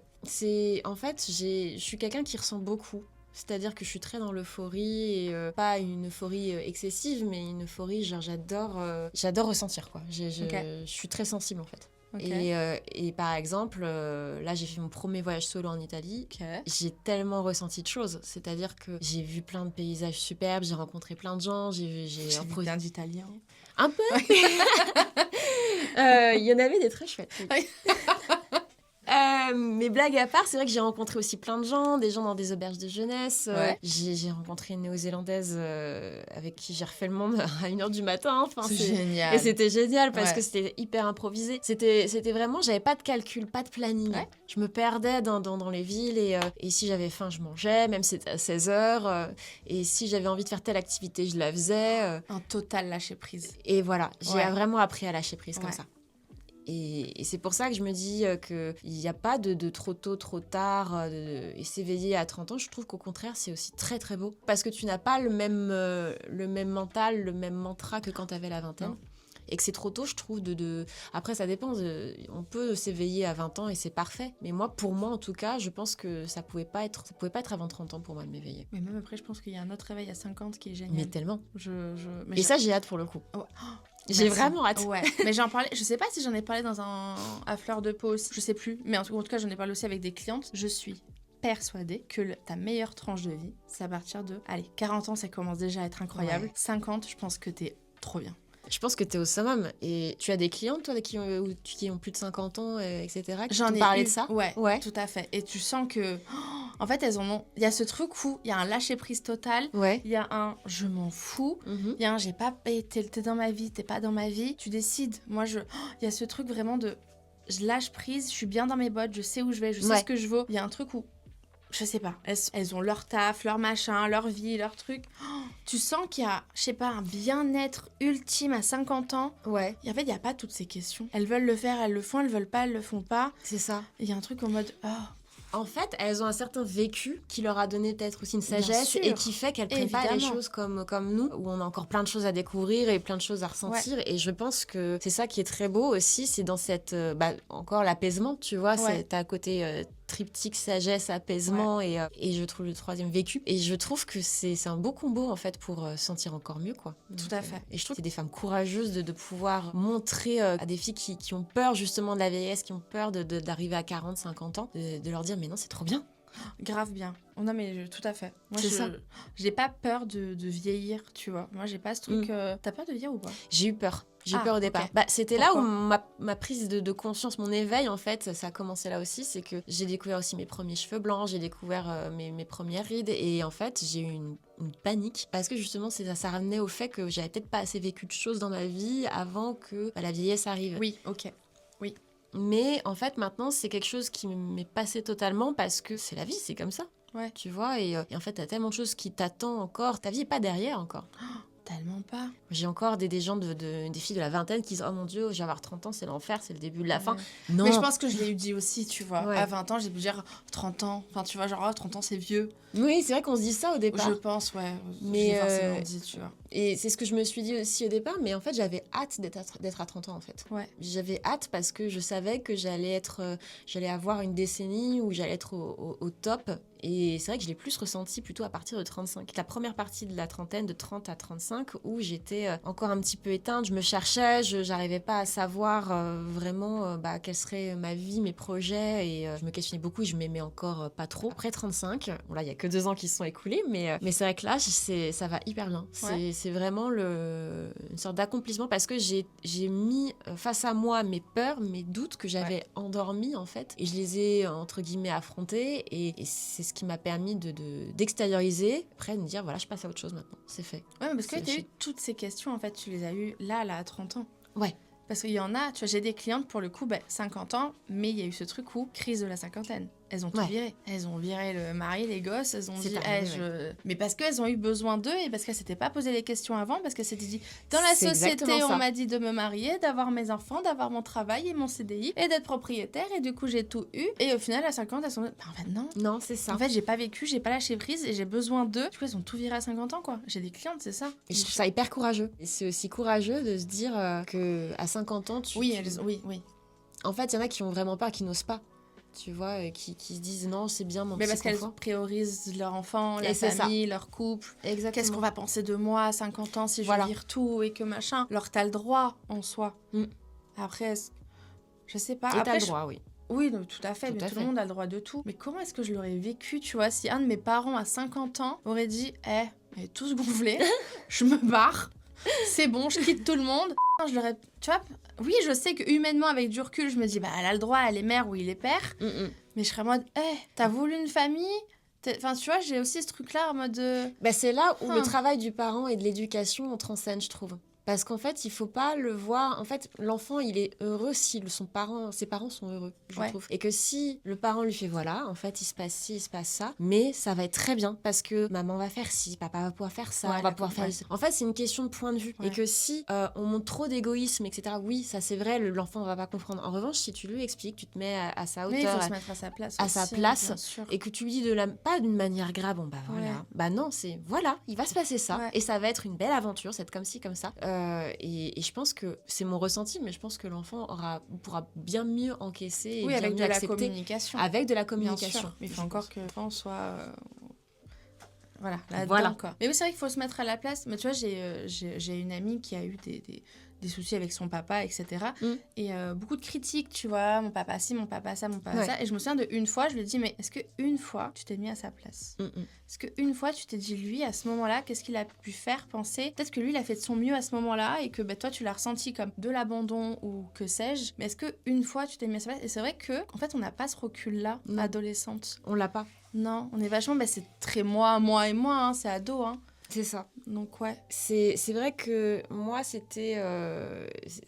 En fait, je suis quelqu'un qui ressent beaucoup. C'est-à-dire que je suis très dans l'euphorie, et pas une euphorie excessive, mais une euphorie, genre j'adore ressentir, quoi. Je suis très sensible, en fait. Et par exemple, là j'ai fait mon premier voyage solo en Italie. J'ai tellement ressenti de choses. C'est-à-dire que j'ai vu plein de paysages superbes, j'ai rencontré plein de gens, j'ai vu plein d'Italiens. Un peu. Il y en avait des très chouettes. Mais blagues à part, c'est vrai que j'ai rencontré aussi plein de gens, des gens dans des auberges de jeunesse. J'ai rencontré une néo-zélandaise avec qui j'ai refait le monde à 1h du matin. Enfin, c'est génial. Et c'était génial parce que c'était hyper improvisé. C'était vraiment, j'avais pas de calcul, pas de planning. Je me perdais dans les villes et si j'avais faim, je mangeais, même si c'était à 16h. Et si j'avais envie de faire telle activité, je la faisais. Un total lâcher prise. Et voilà, j'ai vraiment appris à lâcher prise comme ça. Et c'est pour ça que je me dis qu'il n'y a pas de trop tôt, trop tard, et s'éveiller à 30 ans, je trouve qu'au contraire, c'est aussi très très beau. Parce que tu n'as pas le même mental, le même mantra que quand tu avais la vingtaine. Non. Et que c'est trop tôt, je trouve, Après, ça dépend. On peut s'éveiller à 20 ans et c'est parfait. Mais pour moi, en tout cas, je pense que ça pouvait pas être avant 30 ans pour moi de m'éveiller. Mais même après, je pense qu'il y a un autre réveil à 50 qui est génial. Mais tellement. Mais ça, j'ai hâte pour le coup. Ouais. J'ai vraiment hâte. Ouais, mais j'en parlais, je sais pas si j'en ai parlé à fleur de peau aussi, je sais plus, mais en tout cas j'en ai parlé aussi avec des clientes. Je suis persuadée que ta meilleure tranche de vie, c'est à partir de 40 ans, ça commence déjà à être incroyable. 50, je pense que t'es trop bien. Je pense que t'es au summum. Et tu as des clientes, toi, qui ont plus de 50 ans, etc. J'en ai parlé eu, de ça. Ouais, tout à fait. Et tu sens que En fait, elles en ont... Il y a ce truc où il y a un lâcher-prise total. Ouais. Il y a un « je m'en fous ». Il y a un « j'ai pas... t'es dans ma vie, t'es pas dans ma vie ». Tu décides. Moi, il y a ce truc vraiment de... Je lâche prise, je suis bien dans mes bottes, je sais où je vais, je sais ce que je vaux. Il y a un truc où... Je sais pas, elles ont leur taf, leur machin, leur vie, leur truc. Tu sens qu'il y a, je sais pas, un bien-être ultime à 50 ans. Ouais. Et en fait, il n'y a pas toutes ces questions. Elles veulent le faire, elles le font, elles veulent pas, elles le font pas. C'est ça. Il y a un truc en mode... En fait, elles ont un certain vécu qui leur a donné peut-être aussi une sagesse et qui fait qu'elles prennent pas les choses comme nous, où on a encore plein de choses à découvrir et plein de choses à ressentir. Et je pense que c'est ça qui est très beau aussi, c'est dans cette... encore l'apaisement, tu vois, t'as à côté... triptyque sagesse, apaisement et je trouve le troisième vécu. Et je trouve que c'est un beau combo en fait pour se sentir encore mieux, quoi. Tout à fait. Et je trouve que c'est des femmes courageuses de pouvoir montrer à des filles qui ont peur justement de la vieillesse, qui ont peur d'arriver à 40, 50 ans, de leur dire mais non, c'est trop bien. Grave bien. Oh non mais tout à fait. Moi c'est ça. J'ai pas peur de vieillir, tu vois. Moi j'ai pas ce truc... T'as peur de vieillir ou pas? J'ai eu peur. J'ai eu peur au départ. Okay. C'était là où ma prise de conscience, mon éveil, en fait, ça a commencé là aussi. C'est que j'ai découvert aussi mes premiers cheveux blancs, j'ai découvert mes premières rides. Et en fait, j'ai eu une panique. Parce que justement, ça ramenait au fait que j'avais peut-être pas assez vécu de choses dans ma vie avant que la vieillesse arrive. Oui, ok. Oui. Mais en fait, maintenant, c'est quelque chose qui m'est passé totalement parce que c'est la vie, c'est comme ça. Ouais. Tu vois, et en fait, t'as tellement de choses qui t'attendent encore. Ta vie est pas derrière encore. Tellement pas. J'ai encore des gens, des filles de la vingtaine qui disent « Oh mon Dieu, je vais avoir 30 ans, c'est l'enfer, c'est le début de la fin. » Non. Mais je pense que je l'ai eu dit aussi, tu vois. À 20 ans, j'ai pu dire 30 ans. Enfin, tu vois, genre 30 ans, c'est vieux. Oui, c'est vrai qu'on se dit ça au départ. Je pense, ouais. Mais j'ai forcément dit, tu vois. Et c'est ce que je me suis dit aussi au départ, mais en fait, j'avais hâte d'être à 30 ans, en fait. Ouais. J'avais hâte parce que je savais que j'allais avoir une décennie où j'allais être au top. Et c'est vrai que je l'ai plus ressenti plutôt à partir de 35. La première partie de la trentaine, de 30 à 35, où j'étais encore un petit peu éteinte, je me cherchais, je n'arrivais pas à savoir vraiment quelle serait ma vie, mes projets, et je me questionnais beaucoup et je m'aimais encore pas trop. Après 35, bon là il y a que 2 ans qui se sont écoulés, mais c'est vrai que là ça va hyper bien. C'est vraiment une sorte d'accomplissement parce que j'ai mis face à moi mes peurs, mes doutes que j'avais endormis en fait, et je les ai entre guillemets affrontés, et c'est ce qui m'a permis d'extérioriser, après de me dire voilà, je passe à autre chose maintenant, c'est fait. Ouais, mais parce que tu as eu toutes ces questions, en fait, tu les as eues là à 30 ans. Ouais. Parce qu'il y en a, tu vois, j'ai des clientes pour le coup, 50 ans, mais il y a eu ce truc où, crise de la cinquantaine. Elles ont tout viré. Elles ont viré le mari, les gosses, elles ont dit... Mais parce qu'elles ont eu besoin d'eux et parce qu'elles s'étaient pas posé les questions avant, parce qu'elles s'étaient dit, dans la société, on m'a dit de me marier, d'avoir mes enfants, d'avoir mon travail et mon CDI, et d'être propriétaire, et du coup, j'ai tout eu. Et au final, à 50, elles sont dit, en fait, non. Non, c'est ça. En fait, j'ai pas vécu, j'ai pas lâché prise et j'ai besoin d'eux. Du coup, elles ont tout viré à 50 ans, quoi. J'ai des clientes, c'est ça. Et je trouve ça hyper courageux. Et c'est aussi courageux de se dire que à 50 ans, Oui. En fait, il y en a qui ont vraiment peur, qui n'osent pas. Tu vois, qui se disent non, c'est bien mon petit confort. Mais parce qu'elles priorisent leur enfant, la famille, leur couple. Exactement. Qu'est-ce qu'on va penser de moi à 50 ans si je vire tout et que machin. Alors t'as le droit en soi. Après, je sais pas. Et après, t'as le droit, oui. Oui, donc, tout à fait. Tout le monde a le droit de tout. Mais comment est-ce que je l'aurais vécu, tu vois, si un de mes parents à 50 ans aurait dit elle est tous gonflés, je me barre, c'est bon, je quitte tout le monde. Je l'aurais... Tu vois, oui, je sais que humainement, avec du recul, je me dis, elle a le droit, elle est mère ou il est père. Mais je serais en mode, t'as voulu une famille ? Enfin, tu vois, j'ai aussi ce truc-là en mode... c'est là où le travail du parent et de l'éducation entre en scène, je trouve. Parce qu'en fait, il faut pas le voir... En fait, l'enfant, il est heureux si ses parents sont heureux, je trouve. Et que si le parent lui fait, voilà, en fait, il se passe ci, il se passe ça, mais ça va être très bien parce que maman va faire ci, papa va pouvoir faire ça, on va pouvoir faire... En fait, c'est une question de point de vue. Et que si on montre trop d'égoïsme, etc., oui, ça c'est vrai, l'enfant va pas comprendre. En revanche, si tu lui expliques, tu te mets à sa hauteur... Mais il faut se mettre à sa place à sa place, et que tu lui dis pas d'une manière grave, bon voilà, non, c'est voilà, il va se passer ça, et ça va être une belle aventure, c'est comme ci, comme ça. Et je pense que c'est mon ressenti, mais je pense que l'enfant pourra bien mieux encaisser et bien mieux accepter. Avec de la communication. Mais il faut encore que l'enfant soit... là-dedans, quoi. Mais oui, c'est vrai qu'il faut se mettre à la place. Mais tu vois, j'ai une amie qui a eu des soucis avec son papa, etc. Et beaucoup de critiques, tu vois, mon papa ci, mon papa ça, mon papa ça. Et je me souviens d'une fois, je lui ai dit, mais est-ce qu'une fois, tu t'es mis à sa place? Est-ce qu'une fois, tu t'es dit, lui, à ce moment-là, qu'est-ce qu'il a pu faire penser? Peut-être que lui, il a fait de son mieux à ce moment-là et que toi, tu l'as ressenti comme de l'abandon ou que sais-je. Mais est-ce qu'une fois, tu t'es mis à sa place? Et c'est vrai que, en fait, on n'a pas ce recul-là, adolescente. On l'a pas. Non, on est vachement, c'est très moi et moi, hein, c'est ado, hein. C'est ça. Donc ouais. C'est vrai que moi, c'était...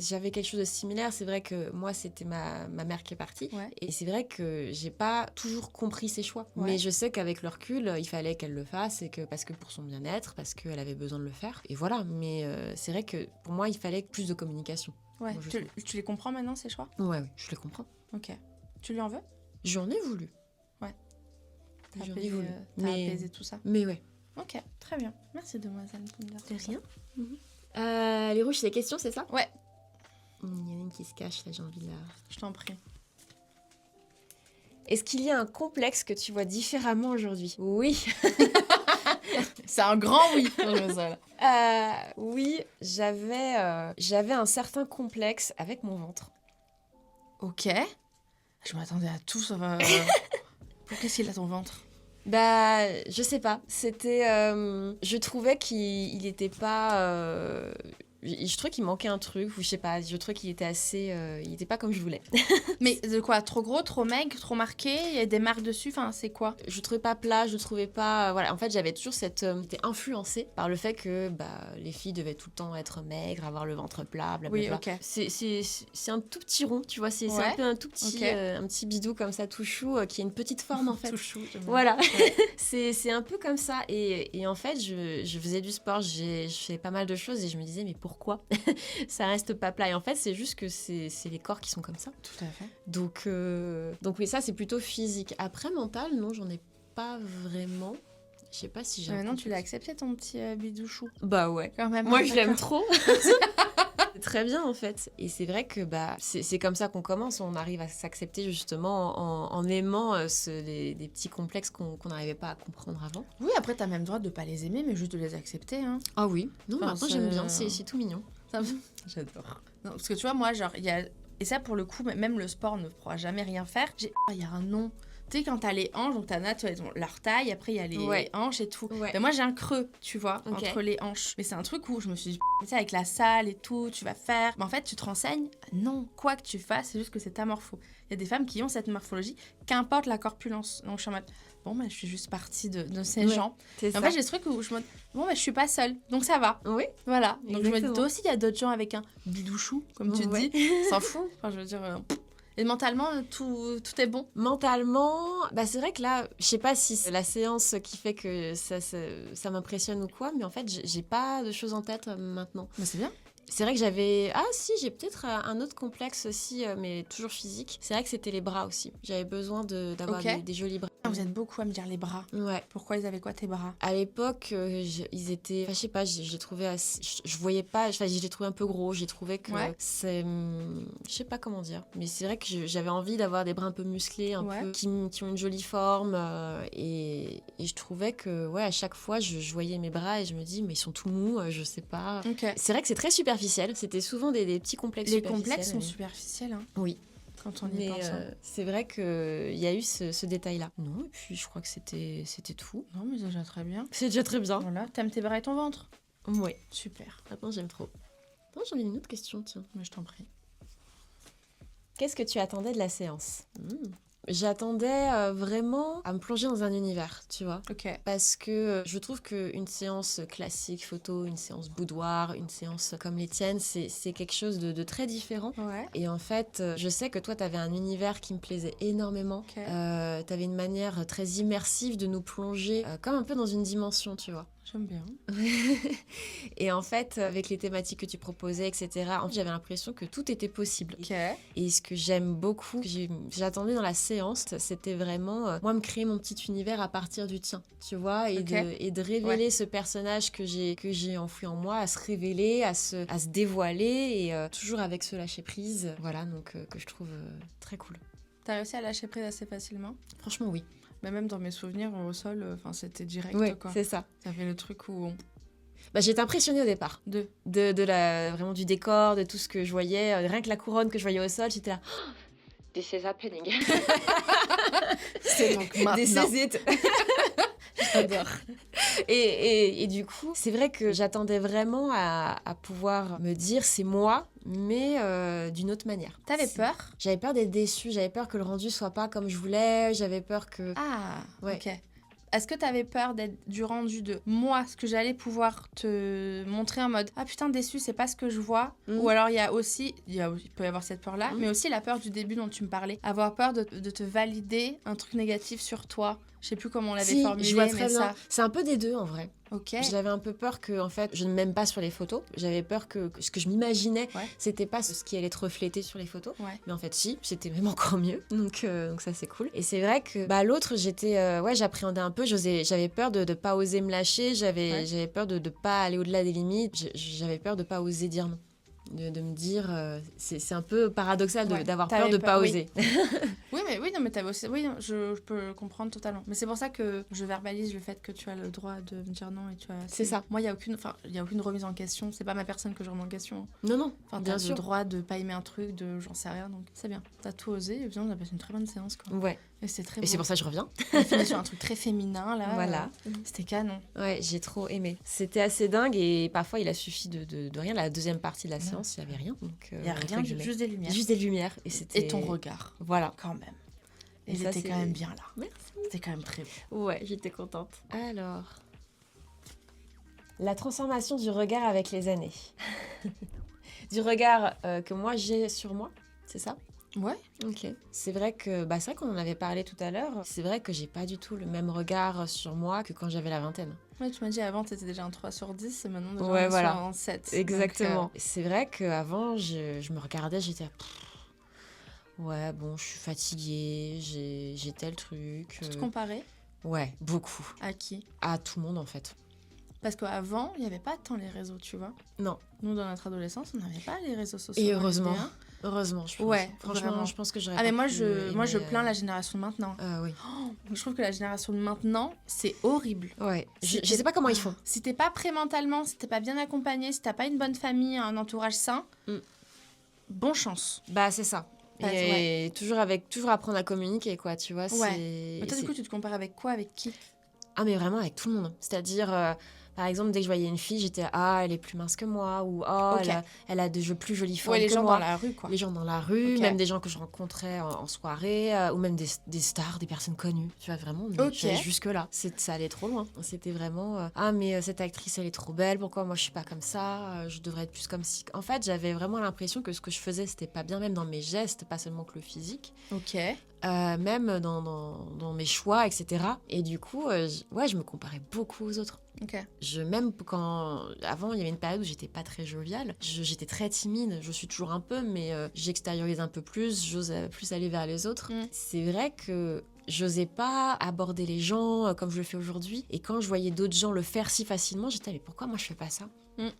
j'avais quelque chose de similaire. C'est vrai que moi, c'était ma mère qui est partie. Ouais. Et c'est vrai que j'ai pas toujours compris ses choix. Ouais. Mais je sais qu'avec le recul, il fallait qu'elle le fasse. Et parce que pour son bien-être, parce qu'elle avait besoin de le faire. Et voilà. Mais c'est vrai que pour moi, il fallait plus de communication. Ouais. Tu les comprends maintenant, ces choix? Ouais, je les comprends. Ok. Tu lui en veux? J'en ai voulu. Ouais. T'as apaisé tout ça. Mais ouais. Ok, très bien. Merci, demoiselle. De rien. Les rouges, c'est des questions, c'est ça? Ouais. Il y en a une qui se cache, là, j'ai envie de la... Je t'en prie. Est-ce qu'il y a un complexe que tu vois différemment aujourd'hui? Oui. C'est un grand oui, demoiselle. Oui, j'avais un certain complexe avec mon ventre. Ok. Je m'attendais à tout sauf... Pourquoi est-ce qu'il a ton ventre? Bah, je sais pas. C'était... je trouvais qu'il était pas... je trouvais qu'il manquait un truc, ou je sais pas, je trouvais qu'il était assez... il était pas comme je voulais. Mais de quoi? Trop gros, trop maigre, trop marqué? Il y a des marques dessus? Enfin, c'est quoi? Je trouvais pas plat, je trouvais pas... voilà, en fait, j'avais toujours cette... j'étais influencée par le fait que les filles devaient tout le temps être maigres, avoir le ventre plat, blablabla. Oui, ok. C'est un tout petit rond, tu vois, c'est un peu un tout petit, un petit bidou comme ça, tout chou, qui a une petite forme, en fait. Tout chou, voilà. Ouais. c'est un peu comme ça. Et en fait, je faisais du sport, je fais pas mal de choses, et je me disais, mais pourquoi ça reste pas plat? Et en fait, c'est juste que c'est les corps qui sont comme ça. Tout à fait. Donc oui, ça, c'est plutôt physique. Après, mental, non, j'en ai pas vraiment. Je sais pas si j'ai... Maintenant, tu l'as accepté, ton petit bidouchou? Bah ouais. Quand même. Moi, je l'aime trop. C'est très bien, en fait. Et c'est vrai que c'est comme ça qu'on commence. On arrive à s'accepter, justement, en aimant des petits complexes qu'on n'arrivait pas à comprendre avant. Oui, après, t'as même le droit de pas les aimer, mais juste de les accepter. Hein. Ah oui. Non, enfin, maintenant, j'aime bien. C'est tout mignon. J'adore. Non, parce que tu vois, moi, genre, il y a... Et ça, pour le coup, même le sport ne pourra jamais rien faire. Il y a un nom. Tu sais, quand t'as les hanches, donc t'as leur taille, après il y a les hanches et tout. Ouais. Ben moi, j'ai un creux, tu vois, entre les hanches. Mais c'est un truc où je me suis dit, tu sais, avec la salle et tout, tu vas faire. Mais en fait, tu te renseignes. Non, quoi que tu fasses, c'est juste que c'est ta morpho. Il y a des femmes qui ont cette morphologie, qu'importe la corpulence. Donc je suis en mode, bon, je suis juste partie de ces gens. Et en fait, j'ai ce truc où je me dis, bon, je suis pas seule, donc ça va. Oui. Voilà. Donc exactement. je me dis, toi aussi, il y a d'autres gens avec un bidouchou, comme tu dis. S'en fout. Enfin, je veux dire. Et mentalement, tout est bon? Mentalement, c'est vrai que là, je sais pas si c'est la séance qui fait que ça m'impressionne ou quoi, mais en fait, j'ai pas de choses en tête maintenant. Mais c'est bien. C'est vrai que j'avais... Ah si, j'ai peut-être un autre complexe aussi, mais toujours physique. C'est vrai que c'était les bras aussi. J'avais besoin d'avoir des jolis bras. Vous êtes beaucoup à me dire les bras. Ouais. Pourquoi ils avaient quoi tes bras? À l'époque, ils étaient... Enfin, je sais pas, je les trouvais assez... Je voyais pas... Enfin, je les trouvais un peu gros. J'ai trouvé que c'est... Je sais pas comment dire. Mais c'est vrai que j'avais envie d'avoir des bras un peu musclés, un peu... Qui ont une jolie forme. Et je trouvais que, à chaque fois, je voyais mes bras et je me dis, mais ils sont tout mous, je sais pas. Okay. C'est vrai que c'est très superficiel. C'était souvent des petits complexes superficiels. Les complexes sont superficiels, hein. Oui. Quand on y pense. C'est vrai qu'il y a eu ce détail-là. Non, et puis je crois que c'était tout. Non, mais c'est déjà très bien. C'est déjà très bien. Voilà, t'aimes tes bras et ton ventre? Oui. Super. Maintenant, j'aime trop. Attends, j'en ai une autre question, tiens. Mais je t'en prie. Qu'est-ce que tu attendais de la séance? J'attendais vraiment à me plonger dans un univers, tu vois. Ok. Parce que je trouve qu'une séance classique photo, une séance boudoir, une séance comme les tiennes, c'est quelque chose de très différent. Ouais. Et en fait, je sais que toi, t'avais un univers qui me plaisait énormément. Okay. T'avais une manière très immersive de nous plonger comme un peu dans une dimension, tu vois. J'aime bien. Et en fait, avec les thématiques que tu proposais, etc., en fait, j'avais l'impression que tout était possible. Okay. Et ce que j'aime beaucoup, que j'attendais dans la séance, c'était vraiment, moi, me créer mon petit univers à partir du tien, tu vois, et de révéler ce personnage que j'ai enfoui en moi, à se révéler, à se dévoiler, et toujours avec ce lâcher-prise, voilà, donc que je trouve très cool. T'as réussi à lâcher prise assez facilement? Franchement, oui. Mais même dans mes souvenirs au sol, c'était direct, ouais, quoi. C'est ça. Ça fait le truc où Bah, j'étais impressionnée au départ. Vraiment du décor, de tout ce que je voyais. Rien que la couronne que je voyais au sol, j'étais là... Oh, this is happening. C'est donc maintenant. This is it. J'adore. Et du coup, c'est vrai que j'attendais vraiment à pouvoir me dire c'est moi, mais d'une autre manière. T'avais peur? J'avais peur d'être déçue, j'avais peur que le rendu soit pas comme je voulais, j'avais peur que... Ah, Ouais. ok. Est-ce que t'avais peur du rendu de moi, ce que j'allais pouvoir te montrer en mode ah putain déçu, c'est pas ce que je vois. Ou alors il peut y avoir cette peur là, mais aussi la peur du début dont tu me parlais, avoir peur de te valider un truc négatif sur toi. Je sais plus comment on l'avait formulé, je vois mais très bien. ça. C'est un peu des deux en vrai. Ok. J'avais un peu peur que en fait je ne m'aime pas sur les photos. J'avais peur que ce que je m'imaginais, Ouais. c'était pas ce qui allait être reflété sur les photos. Ouais. Mais en fait si, c'était même encore mieux. Donc ça c'est cool. Et c'est vrai que l'autre j'appréhendais un peu. J'avais peur de pas oser me lâcher. J'avais peur de pas aller au-delà des limites. J'avais peur de pas oser dire non. De me dire c'est un peu paradoxal d'avoir peur de pas oser. Oui, mais t'avais aussi... Oui, je peux comprendre totalement. Mais c'est pour ça que je verbalise le fait que tu as le droit de me dire non et tu as... C'est ça. Moi, il y a aucune remise en question. C'est pas ma personne que je remets en question. Non, Enfin, bien t'as sûr. le droit de pas aimer un truc, j'en sais rien, donc c'est bien. T'as tout osé, et bien on a passé une très bonne séance, quoi. Ouais. Et c'est très Et beau. c'est pour ça que je reviens. On a fini sur un truc très féminin, là. Voilà. C'était canon. Ouais, j'ai trop aimé. C'était assez dingue et parfois il a suffi de rien. La deuxième partie de la séance, il n'y avait rien. Il n'y a rien, juste des lumières. Juste des lumières. Et ton regard. Voilà. Quand même. Et il ça, était quand même bien là. Merci. C'était quand même très beau. Ouais, j'étais contente. Alors, la transformation du regard avec les années. Du regard que moi j'ai sur moi, c'est ça ? Ouais. Ok. C'est vrai qu'on en avait parlé tout à l'heure. C'est vrai que j'ai pas du tout le même regard sur moi que quand j'avais la vingtaine. Ouais, tu m'as dit avant t'étais déjà un 3 sur 10 et maintenant déjà ouais, voilà. un 7. Exactement. Donc, c'est vrai qu'avant je me regardais, j'étais ouais, bon, je suis fatiguée, j'ai tel truc. Tu te comparais ? Ouais, beaucoup. À qui ? À tout le monde en fait. Parce qu'avant, il n'y avait pas tant les réseaux, tu vois. Non. Nous, dans notre adolescence, on n'avait pas les réseaux sociaux. Et heureusement. Heureusement, je pense. Ouais, franchement, vraiment. Je pense que j'aurais Ah, mais pas moi, je plains la génération de maintenant. Oui. Oh, je trouve que la génération de maintenant, c'est horrible. Ouais. Je sais pas comment ils font. Si t'es pas prêt mentalement, si t'es pas bien accompagné, si t'as pas une bonne famille, un entourage sain, bonne chance. Bah, c'est ça. Et toujours apprendre à communiquer, quoi, tu vois. Ouais. Mais toi, du coup, tu te compares avec quoi ? Avec qui ? Ah, mais vraiment avec tout le monde. C'est-à-dire, par exemple, dès que je voyais une fille, j'étais elle est plus mince que moi, ou elle a de plus jolies formes que moi. Les gens dans la rue, quoi. Les gens dans la rue, même des gens que je rencontrais en soirée, ou même des stars, des personnes connues. Tu vois, vraiment, j'allais jusque-là. Ça allait trop loin. C'était vraiment, mais cette actrice, elle est trop belle, pourquoi moi je suis pas comme ça, je devrais être plus comme si... En fait, j'avais vraiment l'impression que ce que je faisais, c'était pas bien, même dans mes gestes, pas seulement que le physique. Ok. Même dans mes choix, etc. Et du coup, je me comparais beaucoup aux autres. Ok. Même quand... Avant, il y avait une période où j'étais pas très joviale. J'étais très timide. Je suis toujours un peu, mais j'extériorise un peu plus. J'ose plus aller vers les autres. C'est vrai que j'osais pas aborder les gens comme je le fais aujourd'hui. Et quand je voyais d'autres gens le faire si facilement, j'étais mais pourquoi moi je fais pas ça ?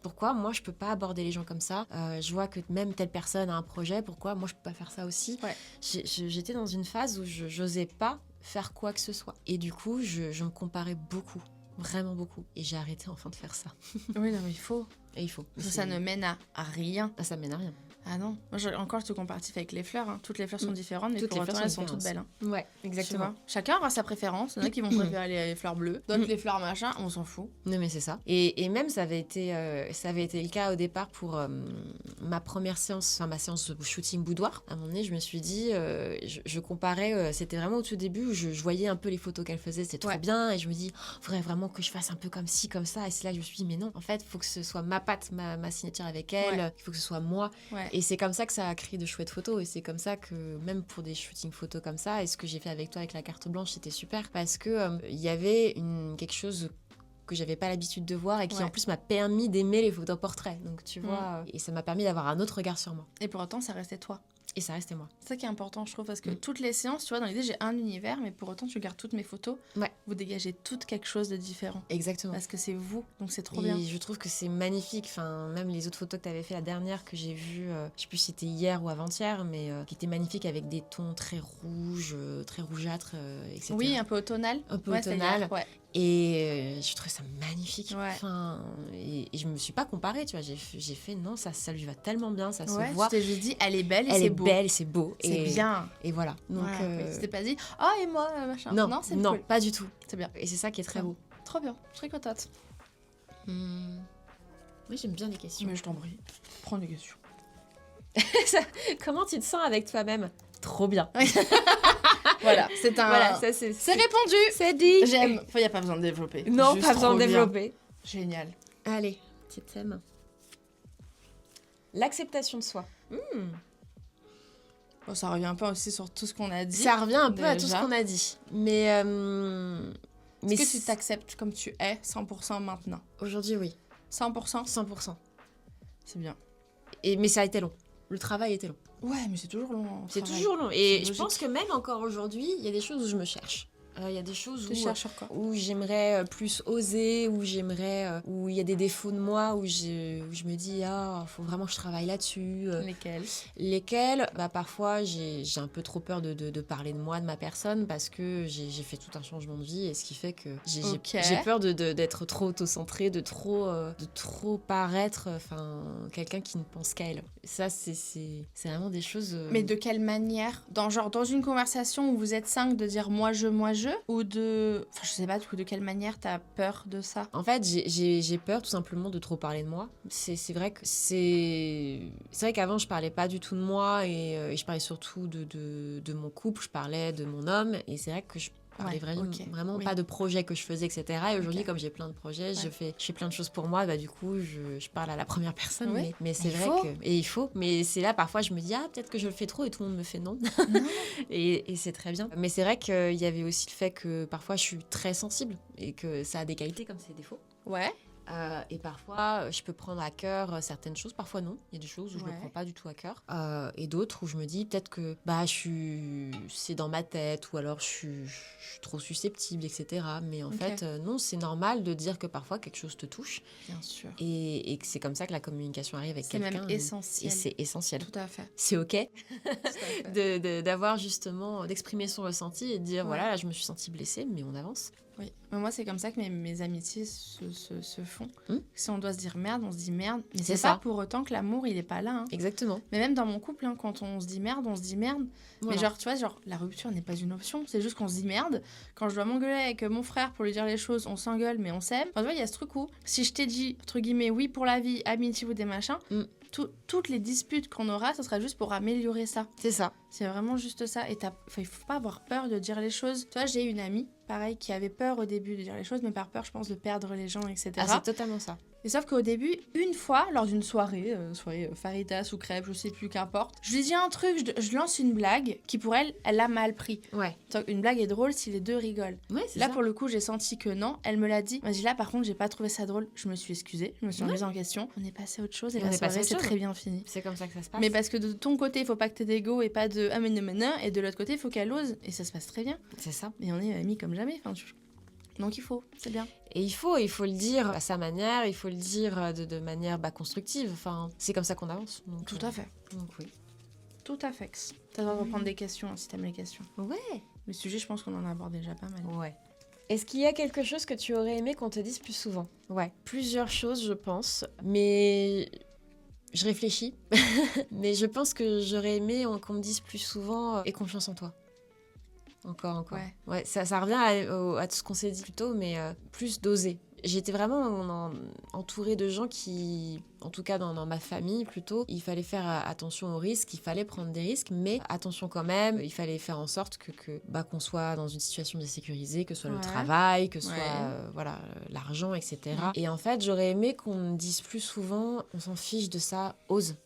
Pourquoi moi je peux pas aborder les gens comme ça ? Je vois que même telle personne a un projet, pourquoi moi je peux pas faire ça aussi ? J'étais dans une phase où j'osais pas faire quoi que ce soit. Et du coup, je me comparais beaucoup. Vraiment beaucoup. Et j'ai arrêté enfin de faire ça. Oui, non, mais il faut. Et il faut. Ça ne mène à rien. Ça mène à rien. Ah non, moi encore je te comparatif avec les fleurs, hein. Toutes les fleurs sont différentes, mais pour autant elles sont toutes belles. Hein. Ouais, exactement. Chacun aura sa préférence, il y en a qui vont préférer les fleurs bleues, d'autres les fleurs machin, on s'en fout. Non mais c'est ça. Et même ça avait été le cas au départ pour ma première séance, ma séance de shooting boudoir. À un moment donné, je me suis dit, je comparais, c'était vraiment au tout début où je voyais un peu les photos qu'elle faisait, c'était trop bien, et je me dis, faudrait vraiment que je fasse un peu comme ci, comme ça, et c'est là que je me suis dit, mais non, en fait, il faut que ce soit ma patte, ma signature avec elle, il faut que ce soit moi. Et c'est comme ça que ça a créé de chouettes photos. Et c'est comme ça que, même pour des shootings photos comme ça, et ce que j'ai fait avec toi avec la carte blanche, c'était super. Parce que il y avait quelque chose que j'avais pas l'habitude de voir et qui en plus m'a permis d'aimer les photos portraits. Donc tu vois, et ça m'a permis d'avoir un autre regard sur moi. Et pour autant, ça restait toi. Et ça restait moi. C'est ça qui est important, je trouve, parce que toutes les séances, tu vois, dans l'idée, j'ai un univers, mais pour autant, tu regardes toutes mes photos, vous dégagez toutes quelque chose de différent. Exactement. Parce que c'est vous, donc c'est trop bien. Et je trouve que c'est magnifique. Enfin, même les autres photos que tu avais fait, la dernière que j'ai vue, je sais plus si c'était hier ou avant-hier, mais qui était magnifique avec des tons très rouges, très rougeâtres, etc. Oui, un peu automnal. Un peu automnal. Et je trouvais ça magnifique. Ouais. Enfin, et je me suis pas comparée, tu vois. J'ai fait, non, ça lui va tellement bien, ça Ouais, se voit. tu t'es juste dit, elle est belle et Elle c'est est beau. belle, c'est beau. C'est bien. Et voilà. Donc, Voilà. Oui, tu t'es pas dit, et moi, machin. non, c'est non, cool. pas du tout. C'est bien. Et c'est ça qui est très Ouais. beau. Trop bien. Je suis contente. Oui, j'aime bien les questions. Mais je t'en prie. Prends des questions. Comment tu te sens avec toi-même? Trop bien. Voilà, c'est un... Voilà, ça c'est répondu. C'est dit. J'aime. Il n'y a pas besoin de développer. Non, Juste pas besoin trop de bien. développer. Génial. Allez, petit thème. L'acceptation de soi. Bon, ça revient un peu aussi sur tout ce qu'on a dit. Ça revient un peu à tout ce déjà. qu'on a dit. Mais Est-ce que tu t'acceptes comme tu es 100% maintenant? Aujourd'hui, oui. 100%? 100%. C'est bien. Mais ça a été long. Le travail était long. Ouais, mais c'est toujours long. C'est toujours long. Et C'est je pense que même encore aujourd'hui, il y a des choses où je me cherche. Il y a des choses Tu cherches sur quoi? où j'aimerais plus oser, où il y a des défauts de moi, où je me dis, faut vraiment que je travaille là-dessus. Lesquels parfois, j'ai un peu trop peur de parler de moi, de ma personne, parce que j'ai fait tout un changement de vie, et ce qui fait que j'ai peur d'être trop auto-centrée, de trop paraître quelqu'un qui ne pense qu'à elle. Ça, c'est vraiment des choses... Mais de quelle manière? Dans une conversation où vous êtes 5, de dire moi, je, ou de... Enfin, je sais pas, du coup, de quelle manière t'as peur de ça? En fait, j'ai peur tout simplement de trop parler de moi. C'est vrai qu'avant, je parlais pas du tout de moi, et je parlais surtout de mon couple, je parlais de mon homme, et c'est vrai que je parlais vraiment pas de projets que je faisais, etc. Et aujourd'hui, comme j'ai plein de projets, je fais plein de choses pour moi, du coup, je parle à la première personne. Oui. Mais c'est vrai que... Et il faut. Mais c'est là, parfois, je me dis, peut-être que je le fais trop, et tout le monde me fait non. et c'est très bien. Mais c'est vrai qu'il y avait aussi le fait que parfois, je suis très sensible, et que ça a des qualités comme ses défauts. Ouais. Et parfois, je peux prendre à cœur certaines choses, parfois non. Il y a des choses où je ne prends pas du tout à cœur. Et d'autres où je me dis peut-être que c'est dans ma tête, ou alors je suis trop susceptible, etc. Mais en fait, non, c'est normal de dire que parfois quelque chose te touche. Bien sûr. Et que c'est comme ça que la communication arrive avec quelqu'un. C'est même essentiel. Et c'est essentiel. Tout à fait. C'est OK d'avoir justement, d'exprimer son ressenti et de dire, voilà, là, je me suis sentie blessée, mais on avance. Oui, mais moi c'est comme ça que mes amitiés se font. Si on doit se dire merde, on se dit merde. Mais c'est pas pour autant que l'amour il est pas là. Exactement. Mais même dans mon couple, quand on se dit merde, on se dit merde. Voilà. Mais tu vois, la rupture n'est pas une option. C'est juste qu'on se dit merde. Quand je dois m'engueuler avec mon frère pour lui dire les choses, on s'engueule mais on s'aime. Enfin, tu vois, il y a ce truc où si je t'ai dit, entre guillemets, oui pour la vie, amitié ou des machins, toutes les disputes qu'on aura, ça sera juste pour améliorer ça. C'est ça. C'est vraiment juste ça. Et il faut pas avoir peur de dire les choses. Tu vois, j'ai une amie, pareil, qui avait peur au début de dire les choses, mais par peur, je pense, de perdre les gens, etc. C'est totalement ça. Et sauf qu'au début, une fois, lors d'une soirée faritas ou crêpes, je sais plus, qu'importe, je lui dis un truc, je lance une blague qui, pour elle, elle l'a mal pris. Ouais. Une blague est drôle si les deux rigolent. Ouais, c'est là, ça. Pour le coup, j'ai senti que non. Elle me l'a dit. Elle m'a dit, là, par contre, j'ai pas trouvé ça drôle. Je me suis excusée, je me suis remise en question. On est passé à autre chose et la soirée, c'est très bien fini. C'est comme ça que ça se passe. Mais parce que de ton côté, il faut pas que t'aies d'ego et pas de mais non, et de l'autre côté, il faut qu'elle ose. Et ça se passe très bien. C'est ça. Et on est amis comme jamais. Donc il faut, c'est bien. Et il faut le dire à sa manière, il faut le dire de manière constructive. Enfin, c'est comme ça qu'on avance. Donc, tout à fait. Donc oui. Tout à fait. T'as le droit de reprendre des questions si t'aimes les questions. Ouais. Le sujet, je pense qu'on en a abordé déjà pas mal. Ouais. Est-ce qu'il y a quelque chose que tu aurais aimé qu'on te dise plus souvent? Ouais. Plusieurs choses, je pense. Mais je réfléchis. Mais je pense que j'aurais aimé qu'on me dise plus souvent aie confiance en toi. Encore. Ouais, ça revient à tout ce qu'on s'est dit plus tôt, mais plus d'oser. J'étais vraiment entourée de gens qui, en tout cas dans ma famille plutôt, il fallait faire attention aux risques, il fallait prendre des risques, mais attention quand même, il fallait faire en sorte qu'on soit dans une situation bien sécurisée, que ce soit le travail, que ce soit l'argent, etc. Et en fait, j'aurais aimé qu'on me dise plus souvent, on s'en fiche de ça, ose.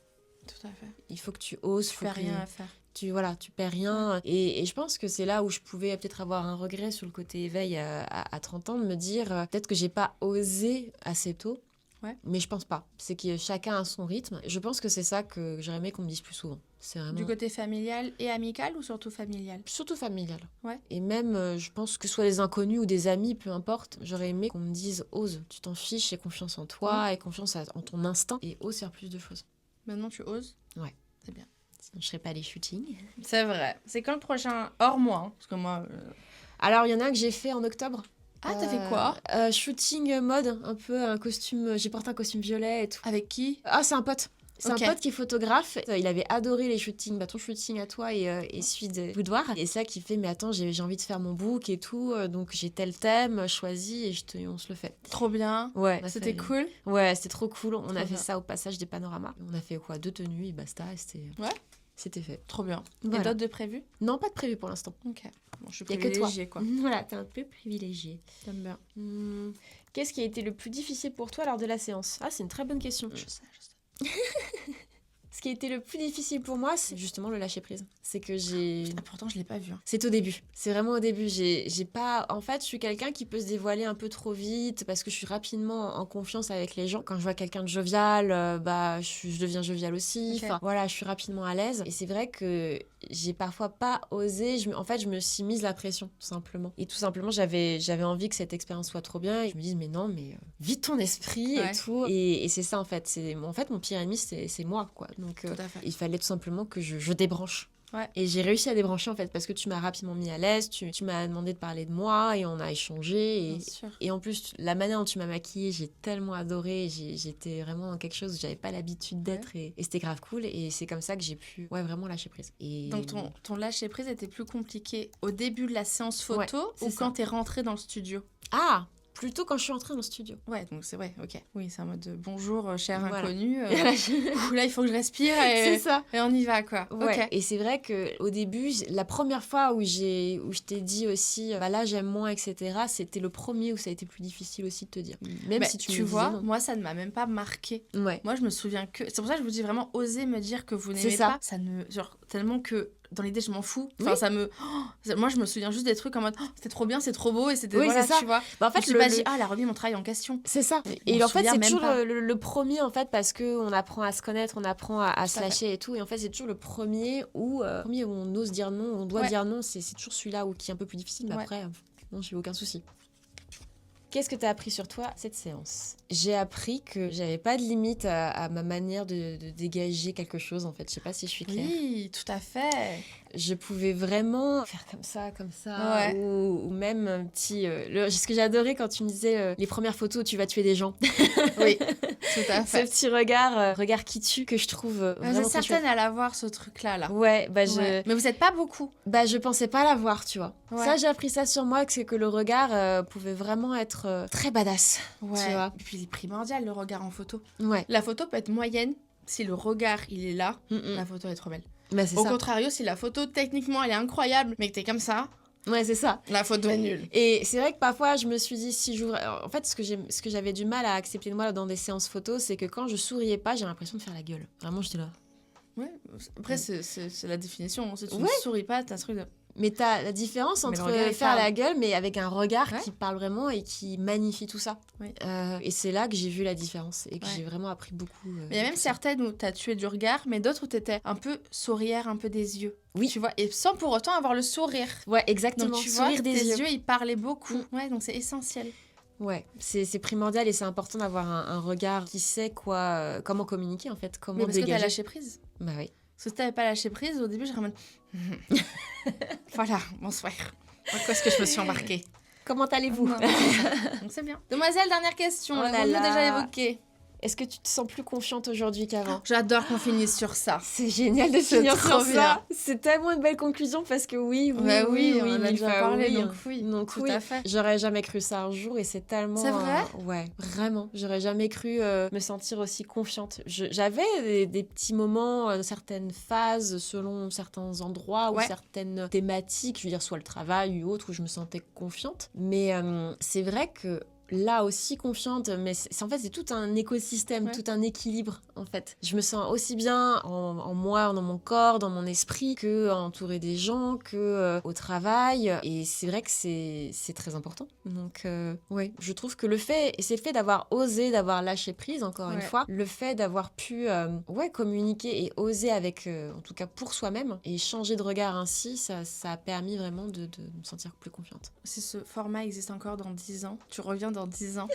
Tout à fait. Il faut que tu oses. Tu n'as rien à faire. Tu perds rien. Et je pense que c'est là où je pouvais peut-être avoir un regret sur le côté éveil à 30 ans, de me dire peut-être que j'ai pas osé assez tôt. Ouais. Mais je pense pas. C'est que chacun a son rythme. Je pense que c'est ça que j'aurais aimé qu'on me dise plus souvent. C'est vraiment... Du côté familial et amical ou surtout familial? Surtout familial. Ouais. Et même, je pense que ce soit des inconnus ou des amis, peu importe, j'aurais aimé qu'on me dise ose, tu t'en fiches, aie confiance en toi, aie confiance en ton instinct et ose faire plus de choses. Maintenant, tu oses? Ouais. C'est bien. Sinon, je serais pas allée shooting. C'est vrai. C'est quand le prochain hors mois? Parce que moi... Alors, il y en a un que j'ai fait en octobre. Ah, t'as fait quoi? Shooting mode, un peu un costume. J'ai porté un costume violet et tout. Avec qui? Ah, c'est un pote. C'est Ok. un pote qui est photographe. Il avait adoré les shootings, ton shooting à toi et celui de Boudoir. Et c'est ça qui fait, mais attends, j'ai envie de faire mon book et tout. Donc j'ai tel thème choisi et on se le fait. Trop bien. Ouais. C'était cool. Ouais, c'était trop cool. On a fait bien. ça au passage des panoramas. On a fait quoi? 2 tenues et basta. Et c'était... Ouais. C'était fait. Trop bien. Voilà. Et d'autres de prévus? Non, pas de prévu pour l'instant. Ok. Bon, je suis Y a que toi. privilégiée, quoi. Voilà, t'es un peu privilégié. J'aime bien. Qu'est-ce qui a été le plus difficile pour toi lors de la séance? Ah, c'est une très bonne question. Je sais. Ce qui a été le plus difficile pour moi, c'est justement le lâcher prise. C'est que j'ai... Ah, pourtant, je l'ai pas vu. C'est au début. C'est vraiment au début. J'ai pas... En fait, je suis quelqu'un qui peut se dévoiler un peu trop vite parce que je suis rapidement en confiance avec les gens. Quand je vois quelqu'un de jovial, je deviens joviale aussi. Ok. Enfin, voilà, je suis rapidement à l'aise. Et c'est vrai que j'ai parfois pas osé. En fait, je me suis mise la pression, tout simplement. Et tout simplement, j'avais envie que cette expérience soit trop bien. Et je me dis, mais non, mais vide ton esprit Ouais. et tout. Et c'est ça, en fait. Mon pire ennemi, c'est moi, quoi. Donc, Tout à fait. il fallait tout simplement que je débranche. Ouais. Et j'ai réussi à débrancher en fait parce que tu m'as rapidement mis à l'aise, tu m'as demandé de parler de moi et on a échangé. Bien sûr. Et en plus, la manière dont tu m'as maquillée, j'ai tellement adoré. J'étais vraiment dans quelque chose où j'avais pas l'habitude d'être et c'était grave cool. Et c'est comme ça que j'ai pu vraiment lâcher prise. Et... Donc ton lâcher prise était plus compliqué au début de la séance photo Ouais, ou c'est quand ça. t'es rentrée dans le studio? Ah, plutôt quand je suis entrée dans le studio. Ouais, donc c'est vrai, ok. Oui, c'est un mode de bonjour, cher Voilà. inconnu. Là, il faut que je respire C'est et ça. on y va, quoi. Ouais. Ok. Et c'est vrai que au début, la première fois où je t'ai dit aussi, là j'aime moins, etc. C'était le premier où ça a été plus difficile aussi de te dire. Même Bah, si tu tu me vois, disais non. moi, ça ne m'a même pas marqué. Ouais. Moi, je me souviens que... C'est pour ça que je vous dis vraiment, osez me dire que vous C'est n'aimez ça. pas. Ça ne... Genre, tellement que dans l'idée, je m'en fous. Enfin, Oui. ça me... moi, je me souviens juste des trucs en mode, c'était trop bien, c'est trop beau, et c'était... Oui, voilà, c'est ça. tu vois. Bah, en Je fait, me suis pas dit, elle a remis mon travail en question. c'est ça. On Et en se fait, souvient c'est même toujours pas. le premier, en fait, parce qu'on apprend à se connaître, on apprend à se à fait. lâcher et tout. Et en fait, c'est toujours le premier où on ose dire non, on doit Ouais. dire non. C'est toujours celui-là qui est un peu plus difficile. Mais Ouais. après, non, j'ai aucun souci. Qu'est-ce que tu as appris sur toi cette séance? J'ai appris que j'avais pas de limite à ma manière de dégager quelque chose, en fait. Je sais pas si je suis claire. Oui, tout à fait. Je pouvais vraiment faire comme ça, Ouais. ou même un petit... ce que j'adorais quand tu me disais les premières photos où tu vas tuer des gens. Oui, tout à Ce fait. petit regard qui tue que je trouve Vous vraiment êtes très certaine à l'avoir, ce truc-là, là. chouette. Ouais, Ouais. Mais vous n'êtes pas beaucoup. je pensais pas l'avoir, tu vois. Ouais. Ça, j'ai appris ça sur moi, que c'est que le regard pouvait vraiment être très badass, Ouais. tu vois. Et puis, il est primordial, le regard en photo. Ouais. La photo peut être moyenne. Si le regard, il est là, Mm-mm. la photo est trop belle. Bah, c'est Au ça. contrario, si la photo, techniquement, elle est incroyable, mais que t'es comme ça, Ouais, c'est ça. la photo est nulle. Et c'est vrai que parfois, je me suis dit, si j'ouvrais... En fait, ce que j'avais du mal à accepter de moi dans des séances photos, c'est que quand je souriais pas, j'ai l'impression de faire la gueule. Vraiment, j'étais là. Ouais. Après, c'est la définition. Si tu ne Ouais. souris pas, t'as ce truc de... Mais t'as la différence Mais entre le regard, il faire parle. la gueule, mais avec un regard Ouais. qui parle vraiment et qui magnifie tout ça. Oui. Et c'est là que j'ai vu la différence et que Ouais. j'ai vraiment appris beaucoup. Mais il y a même de ça. certaines où t'as tué du regard, mais d'autres où t'étais un peu sourire, un peu des yeux. Oui. Tu vois, et sans pour autant avoir le sourire. Ouais, exactement. Donc tu Sourire vois, des tes yeux. yeux, ils parlaient beaucoup. Mm. Ouais, donc c'est essentiel. Ouais, c'est primordial et c'est important d'avoir un regard qui sait comment communiquer en fait, comment Mais parce que t'as dégager. lâché prise. Bah oui. Parce que si t'avais pas lâché prise, au début, j'aurais en mode... Voilà, bonsoir. Qu'est-ce que je me suis embarquée? Comment allez-vous? Non, donc c'est bien. Demoiselle, dernière question. Oh là On l'a là. déjà évoqué. Est-ce que tu te sens plus confiante aujourd'hui qu'avant? J'adore qu'on finisse sur ça. C'est génial de C'est finir trop sur bien. ça. C'est tellement une belle conclusion parce que oui, Bah oui, on en a mille déjà fois parlé, oui. donc oui, Donc tout oui. à fait. J'aurais jamais cru ça un jour et c'est tellement... C'est vrai ouais, vraiment. J'aurais jamais cru me sentir aussi confiante. J'avais des petits moments, certaines phases selon certains endroits ou Ouais. certaines thématiques, je veux dire soit le travail ou autre, où je me sentais confiante. Mais c'est vrai que là aussi confiante, mais en fait c'est tout un écosystème, Ouais. tout un équilibre en fait. Je me sens aussi bien en moi, dans mon corps, dans mon esprit, que entourée des gens, que au travail. Et c'est vrai que c'est très important. Donc ouais, je trouve que c'est le fait d'avoir osé, d'avoir lâché prise encore une Ouais. fois, le fait d'avoir pu communiquer et oser avec, en tout cas pour soi-même, et changer de regard ainsi, ça a permis vraiment de me sentir plus confiante. Si ce format existe encore dans 10 ans, tu reviens dans dans 10 ans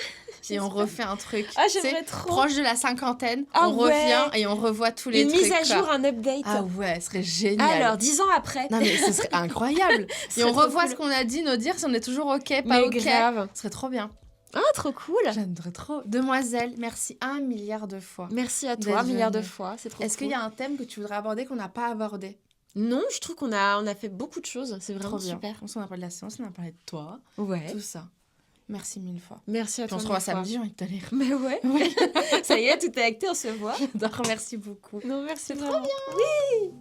et on refait un truc. Ah, j'aimerais trop. Proche de la cinquantaine, Ah on ouais. revient et on revoit tous les Une trucs. mise à jour, quoi. un update. Ah ouais, ce serait génial. Alors, 10 ans après. Non mais ce serait incroyable. Ce Et on serait trop revoit cool. ce qu'on a dit, nos dires, si on est toujours ok, pas Mais ok. grave. Ce serait trop bien. Ah, trop cool. J'aimerais trop. Demoiselle, merci 1 milliard de fois. Merci à toi, D'être un milliard de venue. fois. C'est trop Est-ce cool. qu'il y a un thème que tu voudrais aborder qu'on n'a pas abordé? Non, je trouve qu'on a fait beaucoup de choses. C'est vraiment Trop bien. super. On a parlé de la science, on a parlé de toi, Ouais. tout ça. Merci 1000 fois. Merci à Puis toi. on se revoit mille fois. samedi, j'ai envie de te lire. Mais ouais. Ça y est, tout est acté, on se voit. J'adore, merci beaucoup. Non, merci C'est trop vraiment. Oui.